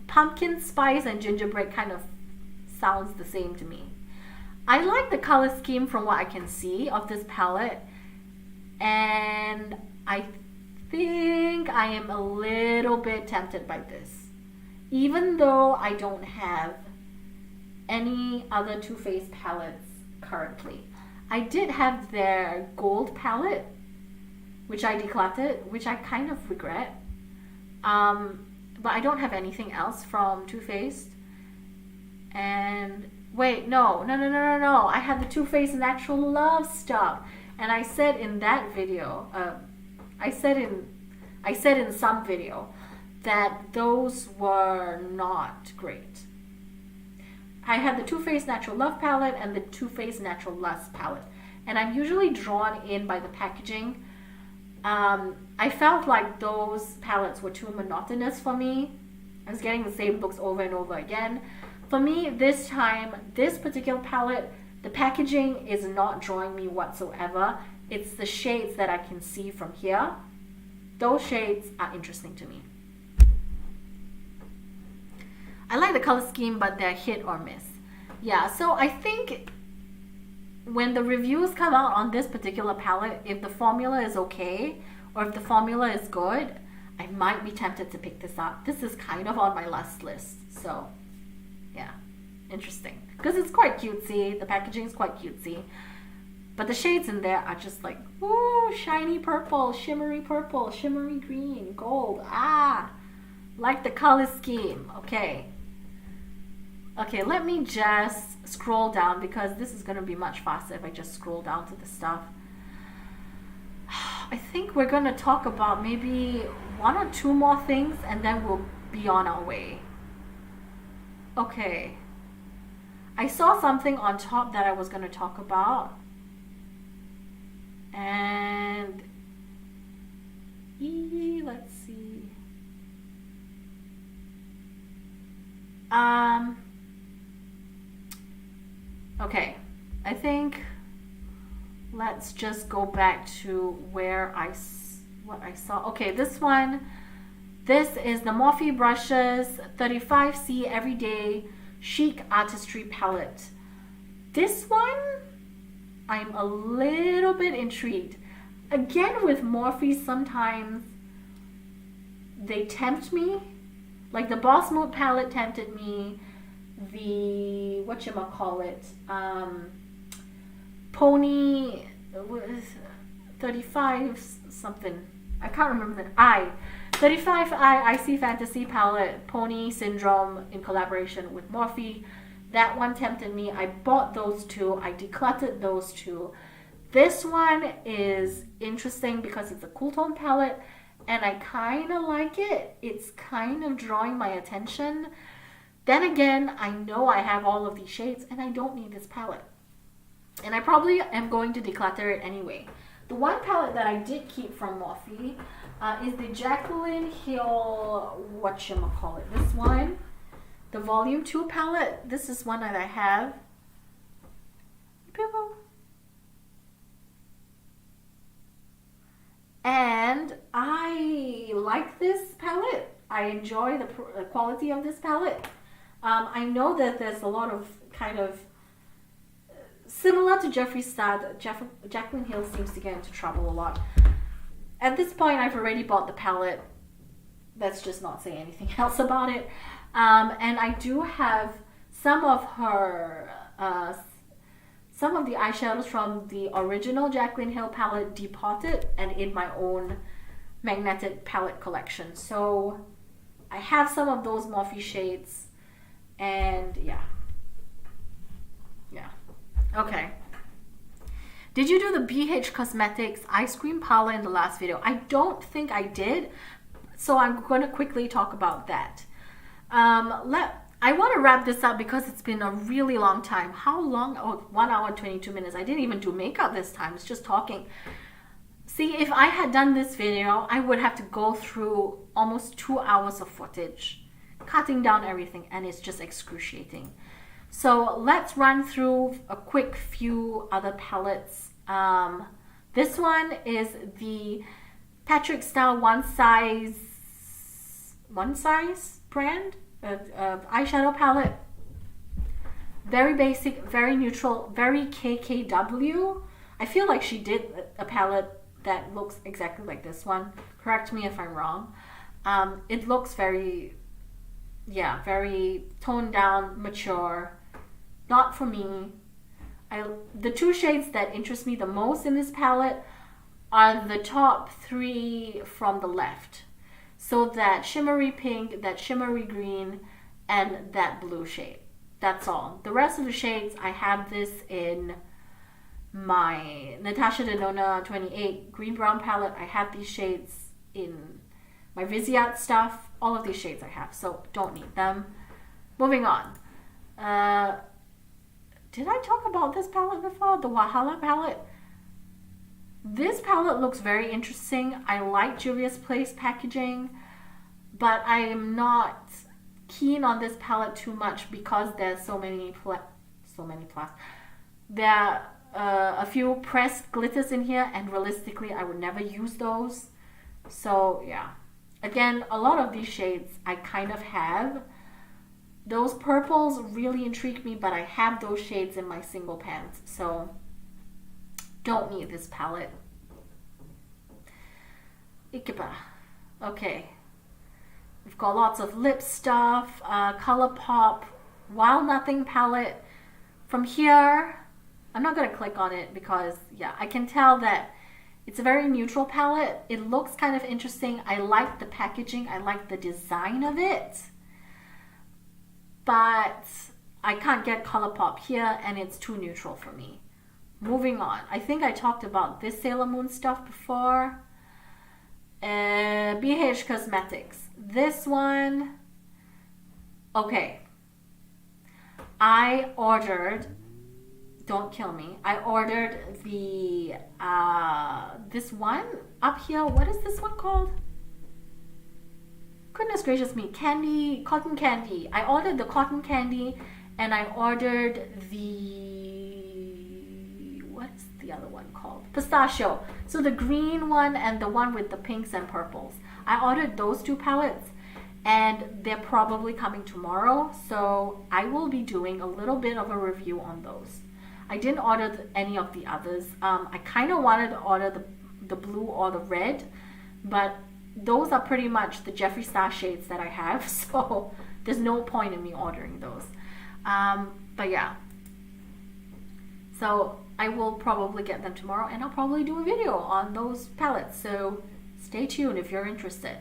A: pumpkin spice and gingerbread kind of sounds the same to me. I like the color scheme from what I can see of this palette. And I think I am a little bit tempted by this. Even though I don't have any other Too Faced palettes currently. I did have their gold palette, which I decluttered, which I kind of regret. But I don't have anything else from Too Faced. And wait, no. I had the Too Faced Natural Love stuff. And I said in that video, I said in some video that those were not great. I had the Too Faced Natural Love palette and the Too Faced Natural Lust palette. And I'm usually drawn in by the packaging. I felt like those palettes were too monotonous for me. I was getting the same looks over and over again. For me, this time, this particular palette, the packaging is not drawing me whatsoever. It's the shades that I can see from here. Those shades are interesting to me. I like the color scheme, but they're hit or miss. Yeah, so I think when the reviews come out on this particular palette, if the formula is okay, or if the formula is good, I might be tempted to pick this up. This is kind of on my last list, so yeah, interesting. Because it's quite cutesy, the packaging is quite cutesy, but the shades in there are just like, ooh, shiny purple, shimmery green, gold, Like the color scheme. Okay. Okay, let me just scroll down because this is going to be much faster if I just scroll down to the stuff. I think we're going to talk about maybe one or two more things and then we'll be on our way. Okay. I saw something on top that I was going to talk about. And let's see. Okay. I think let's just go back to where what I saw. Okay, this one. This is the Morphe Brushes 35C Everyday Chic Artistry Palette. This one, I'm a little bit intrigued. Again, with Morphe, sometimes they tempt me. Like the Boss Mode palette tempted me. The, whatchamacallit, Pony, 35 something. I can't remember the 35i Icy Fantasy palette, Pony Syndrome in collaboration with Morphe. That one tempted me. I bought those two. I decluttered those two. This one is interesting because it's a cool tone palette and I kind of like it. It's kind of drawing my attention. Then again, I know I have all of these shades and I don't need this palette. And I probably am going to declutter it anyway. The one palette that I did keep from Morphe is the Jaclyn Hill, whatchamacallit, this one, the Volume 2 palette. This is one that I have. And I like this palette. I enjoy the quality of this palette. I know that there's a lot of kind of similar to Jeffree Star. Jaclyn Hill seems to get into trouble a lot. At this point, I've already bought the palette. Let's just not say anything else about it. And I do have some of her, some of the eyeshadows from the original Jaclyn Hill palette depotted and in my own magnetic palette collection. So I have some of those Morphe shades. And yeah. Okay. Did you do the BH Cosmetics Ice Cream Parlor in the last video? I don't think I did, so I'm going to quickly talk about that. I want to wrap this up because it's been a really long time. How long? Oh, 1 hour and 22 minutes. I didn't even do makeup this time. It's just talking. See, if I had done this video, I would have to go through almost 2 hours of footage, cutting down everything, and it's just excruciating. So let's run through a quick few other palettes. This one is the Patrick Style One Size brand of eyeshadow palette. Very basic, very neutral, very KKW. I feel like she did a palette that looks exactly like this one. Correct me if I'm wrong. It looks very toned down, mature. Not for me. The two shades that interest me the most in this palette are the top three from the left. So that shimmery pink, that shimmery green, and that blue shade. That's all. The rest of the shades, I have this in my Natasha Denona 28 green brown palette. I have these shades in my Viseart stuff. All of these shades I have, so don't need them. Moving on. Did I talk about this palette before? The Wahala palette. This palette looks very interesting. I like Juvia's Place packaging, but I am not keen on this palette too much because there's so many there are a few pressed glitters in here, and realistically I would never use those. So yeah, again, a lot of these shades I kind of have. Those purples really intrigue me, but I have those shades in my single pans, so don't need this palette. Ikiba. Okay. We've got lots of lip stuff, ColourPop, Wild Nothing palette. From here, I'm not going to click on it because, yeah, I can tell that It's a very neutral palette. It looks kind of interesting. I like the packaging. I like the design of it. But I can't get ColourPop here, and it's too neutral for me. Moving on. I think I talked about this Sailor Moon stuff before. BH Cosmetics. This one, okay. I ordered, don't kill me, I ordered the, this one up here. What is this one called? Goodness gracious me. Candy, cotton candy. I ordered the cotton candy, and I ordered the, what's the other one called? Pistachio. So the green one and the one with the pinks and purples. I ordered those two palettes, and they're probably coming tomorrow. So I will be doing a little bit of a review on those. I didn't order any of the others. I kind of wanted to order the blue or the red, but those are pretty much the Jeffree Star shades that I have. So there's no point in me ordering those. But yeah. So I will probably get them tomorrow, and I'll probably do a video on those palettes. So stay tuned if you're interested.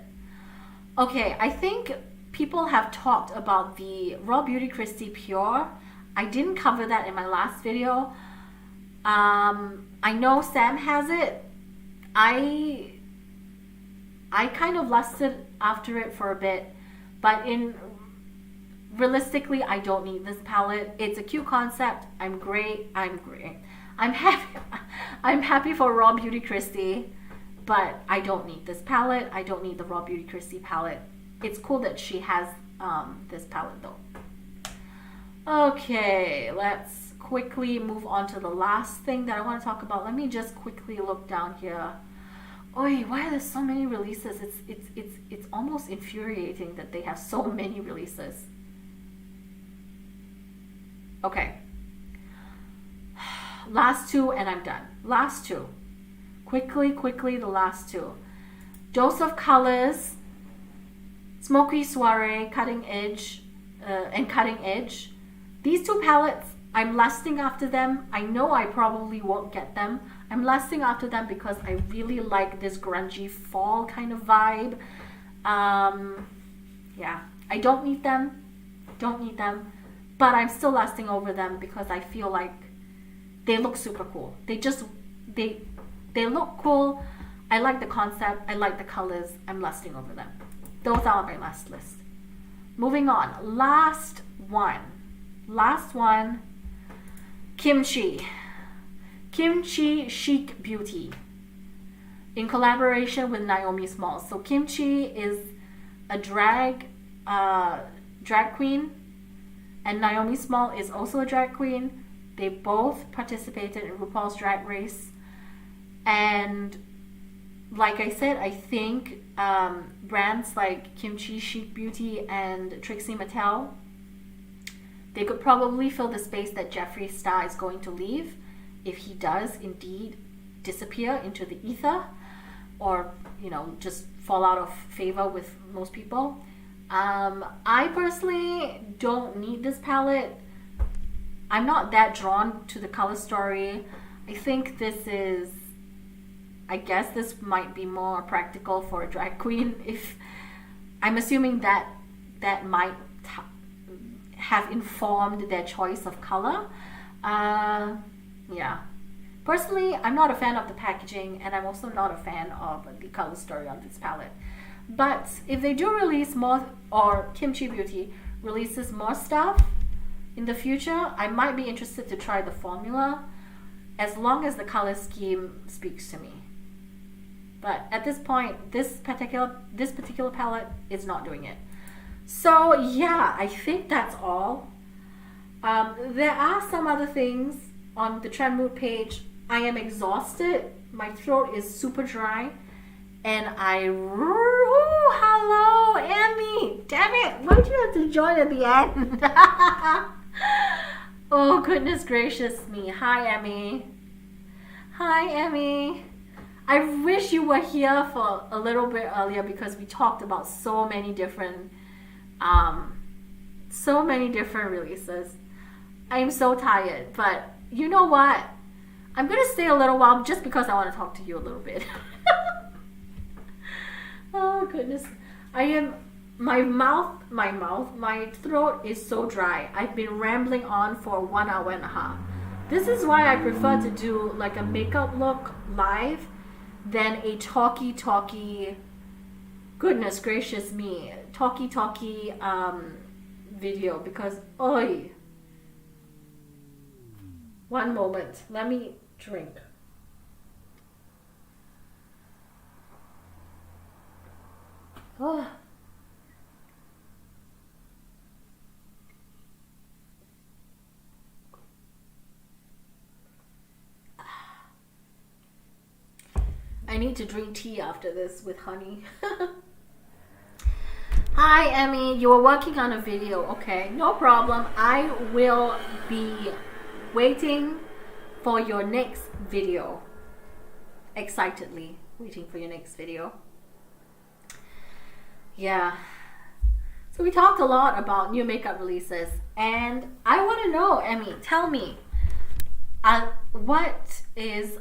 A: Okay, I think people have talked about the Raw Beauty Kristi Pure. I didn't cover that in my last video. I know Sam has it. I kind of lusted after it for a bit, but realistically, I don't need this palette. It's a cute concept. I'm great. I'm happy. I'm happy for Raw Beauty Kristi, but I don't need this palette. I don't need the Raw Beauty Kristi palette. It's cool that she has this palette though. Okay, let's quickly move on to the last thing that I want to talk about. Let me just quickly look down here. Oi, why are there so many releases? It's almost infuriating that they have so many releases. Okay. Last two and I'm done. Last two. Quickly, the last two. Dose of Colors, Smoky Soiree, Cutting Edge, and Cutting Edge. These two palettes, I'm lusting after them. I know I probably won't get them. I'm lusting after them because I really like this grungy fall kind of vibe. Yeah, I don't need them. But I'm still lusting over them because I feel like they look super cool. They look cool. I like the concept. I like the colors. I'm lusting over them. Those are on my last list. Moving on. Last one. Kimchi Chic Beauty in collaboration with Naomi Smalls. So Kimchi is a drag queen, and Naomi Small is also a drag queen. They both participated in RuPaul's Drag Race, and like I said, I think brands like Kimchi Chic Beauty and Trixie Mattel, they could probably fill the space that Jeffree Star is going to leave if he does indeed disappear into the ether, or just fall out of favor with most people. I personally don't need this palette. I'm not that drawn to the color story. I think this might be more practical for a drag queen. If I'm assuming that might have informed their choice of color. Yeah. Personally, I'm not a fan of the packaging, and I'm also not a fan of the color story on this palette. But if they do release more, or Kimchi Beauty releases more stuff in the future, I might be interested to try the formula, as long as the color scheme speaks to me. But at this point, this particular palette is not doing it. So yeah, I think that's all. There are some other things on the Trend Mood page. I am exhausted. My throat is super dry. And hello, Emmy. Damn it. Why did you have to join at the end? Oh, goodness gracious me. Hi, Emmy. I wish you were here for a little bit earlier because we talked about so many different releases. I am so tired, but you know what? I'm gonna stay a little while just because I want to talk to you a little bit. Oh goodness. My throat is so dry. I've been rambling on for 1 hour and a half. This is why I prefer to do like a makeup look live than a talky, goodness gracious me, talky video, because oi. One moment, let me drink. Oh. I need to drink tea after this with honey. Hi, Emmy. You were working on a video. Okay, no problem. I will be waiting for your next video. Excitedly waiting for your next video. Yeah. So we talked a lot about new makeup releases, and I want to know, Emmy, tell me, what is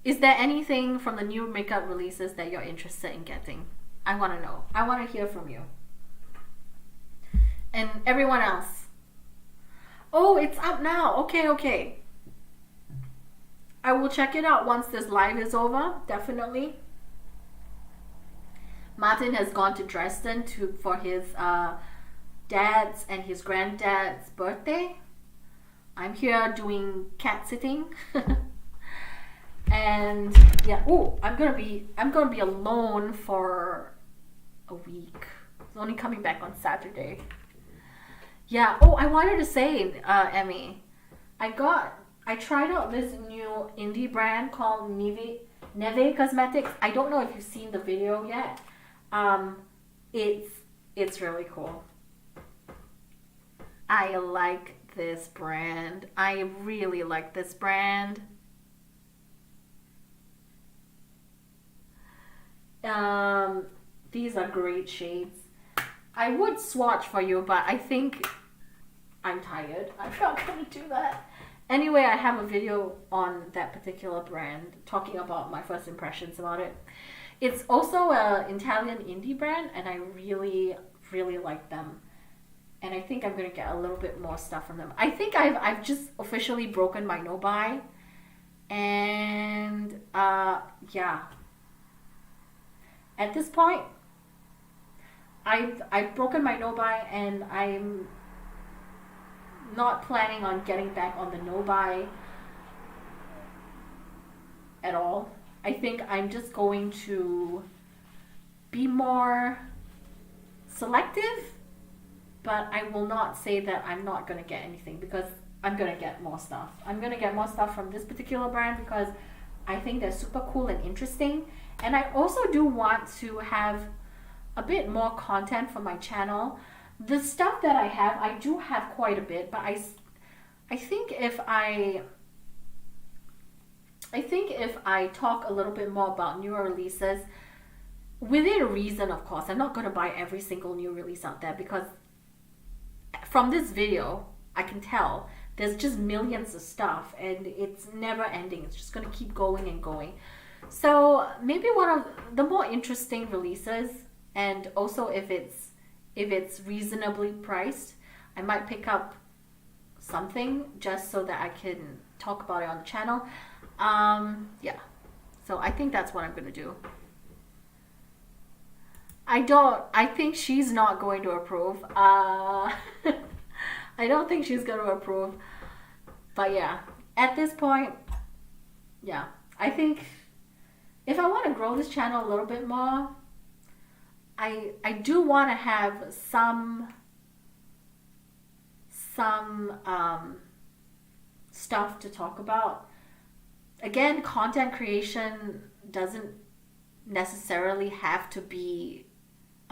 A: there anything from the new makeup releases that you're interested in getting? I want to know. I want to hear from you. And everyone else. Oh, it's up now. Okay. I will check it out once this live is over, definitely. Martin has gone to Dresden for his dad's and his granddad's birthday. I'm here doing cat sitting. And yeah, I'm gonna be alone for a week. I'm only coming back on Saturday. Yeah. Oh, I wanted to say, Emmy, I tried out this new indie brand called Neve Cosmetics. I don't know if you've seen the video yet. It's really cool. I like this brand. I really like this brand. These are great shades. I would swatch for you, but I think I'm tired. I'm not gonna do that. Anyway, I have a video on that particular brand talking about my first impressions about it. It's also an Italian indie brand, and I really, really like them. And I think I'm gonna get a little bit more stuff from them. I think I've just officially broken my no buy, and yeah. At this point, I've broken my no buy, and I'm not planning on getting back on the no buy at all. I think I'm just going to be more selective, but I will not say that I'm not going to get anything, because I'm going to get more stuff. I'm going to get more stuff from this particular brand because I think they're super cool and interesting. And I also do want to have a bit more content for my channel. The stuff that I have, I do have quite a bit, but I think if I talk a little bit more about newer releases, within reason, of course. I'm not going to buy every single new release out there, because from this video, I can tell there's just millions of stuff, and it's never ending. It's just going to keep going and going. So maybe one of the more interesting releases, and also if it's reasonably priced, I might pick up something just so that I can talk about it on the channel. Yeah, so I think that's what I'm gonna do. I think she's not going to approve. I don't think she's going to approve. But yeah, at this point, yeah, I think if I want to grow this channel a little bit more, I do want to have some stuff to talk about. Again, content creation doesn't necessarily have to be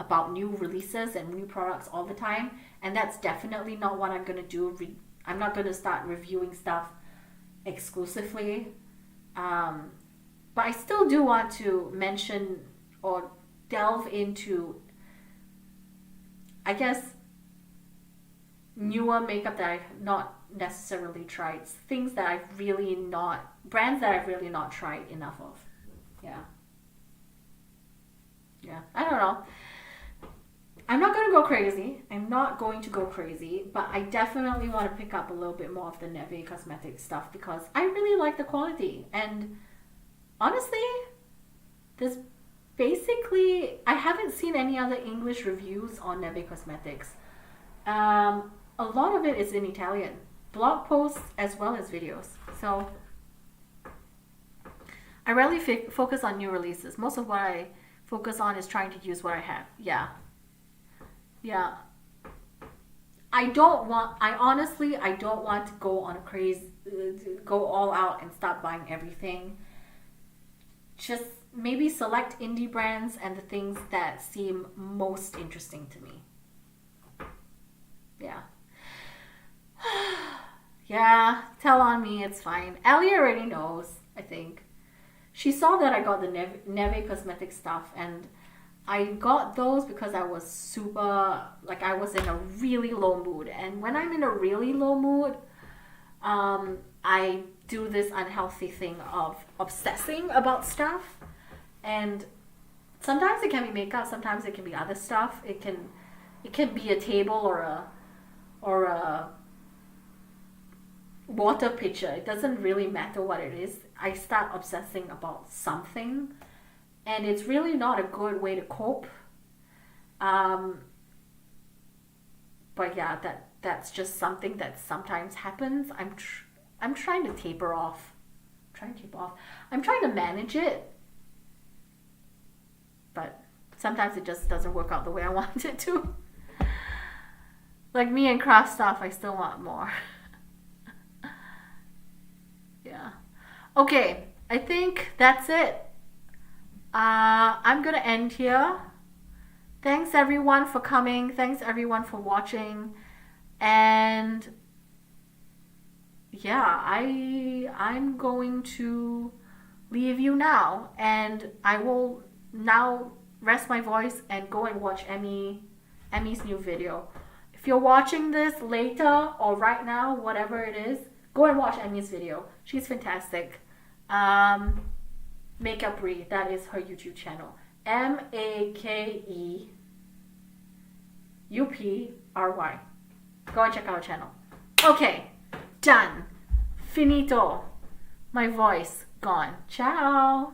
A: about new releases and new products all the time, and that's definitely not what I'm going to do. I'm not going to start reviewing stuff exclusively, but I still do want to mention or delve into, I guess, newer makeup that I've not necessarily tried. Things that I've really not, brands that I've really not tried enough of. Yeah. Yeah, I don't know. I'm not going to go crazy. I'm not going to go crazy, but I definitely want to pick up a little bit more of the Neve Cosmetics stuff because I really like the quality. And honestly, this basically, I haven't seen any other English reviews on Neve Cosmetics. A lot of it is in Italian, blog posts as well as videos. So I rarely focus on new releases. Most of what I focus on is trying to use what I have. Yeah. I honestly don't want to go on a craze, go all out and start buying everything. Just maybe select indie brands and the things that seem most interesting to me. Yeah. Yeah, tell on me, it's fine. Ellie already knows, I think. She saw that I got the Neve Cosmetics stuff, and I got those because I was I was in a really low mood. And when I'm in a really low mood, I do this unhealthy thing of obsessing about stuff. And sometimes it can be makeup, sometimes it can be other stuff. It can be a table or a water pitcher. It doesn't really matter what it is. I start obsessing about something. And it's really not a good way to cope. But yeah, that's just something that sometimes happens. I'm trying to taper off. I'm trying to manage it. But sometimes it just doesn't work out the way I want it to. Like me and craft stuff, I still want more. Yeah. Okay, I think that's it. I'm gonna end here. Thanks everyone for coming. Thanks everyone for watching. And yeah, I'm going to leave you now, and I will now rest my voice and go and watch Emmy's new video. If you're watching this later or right now, whatever it is, go and watch Emmy's video. She's fantastic. Makeup Brie, that is her YouTube channel. MakeUpry. Go and check out her channel. Okay, done. Finito. My voice gone. Ciao.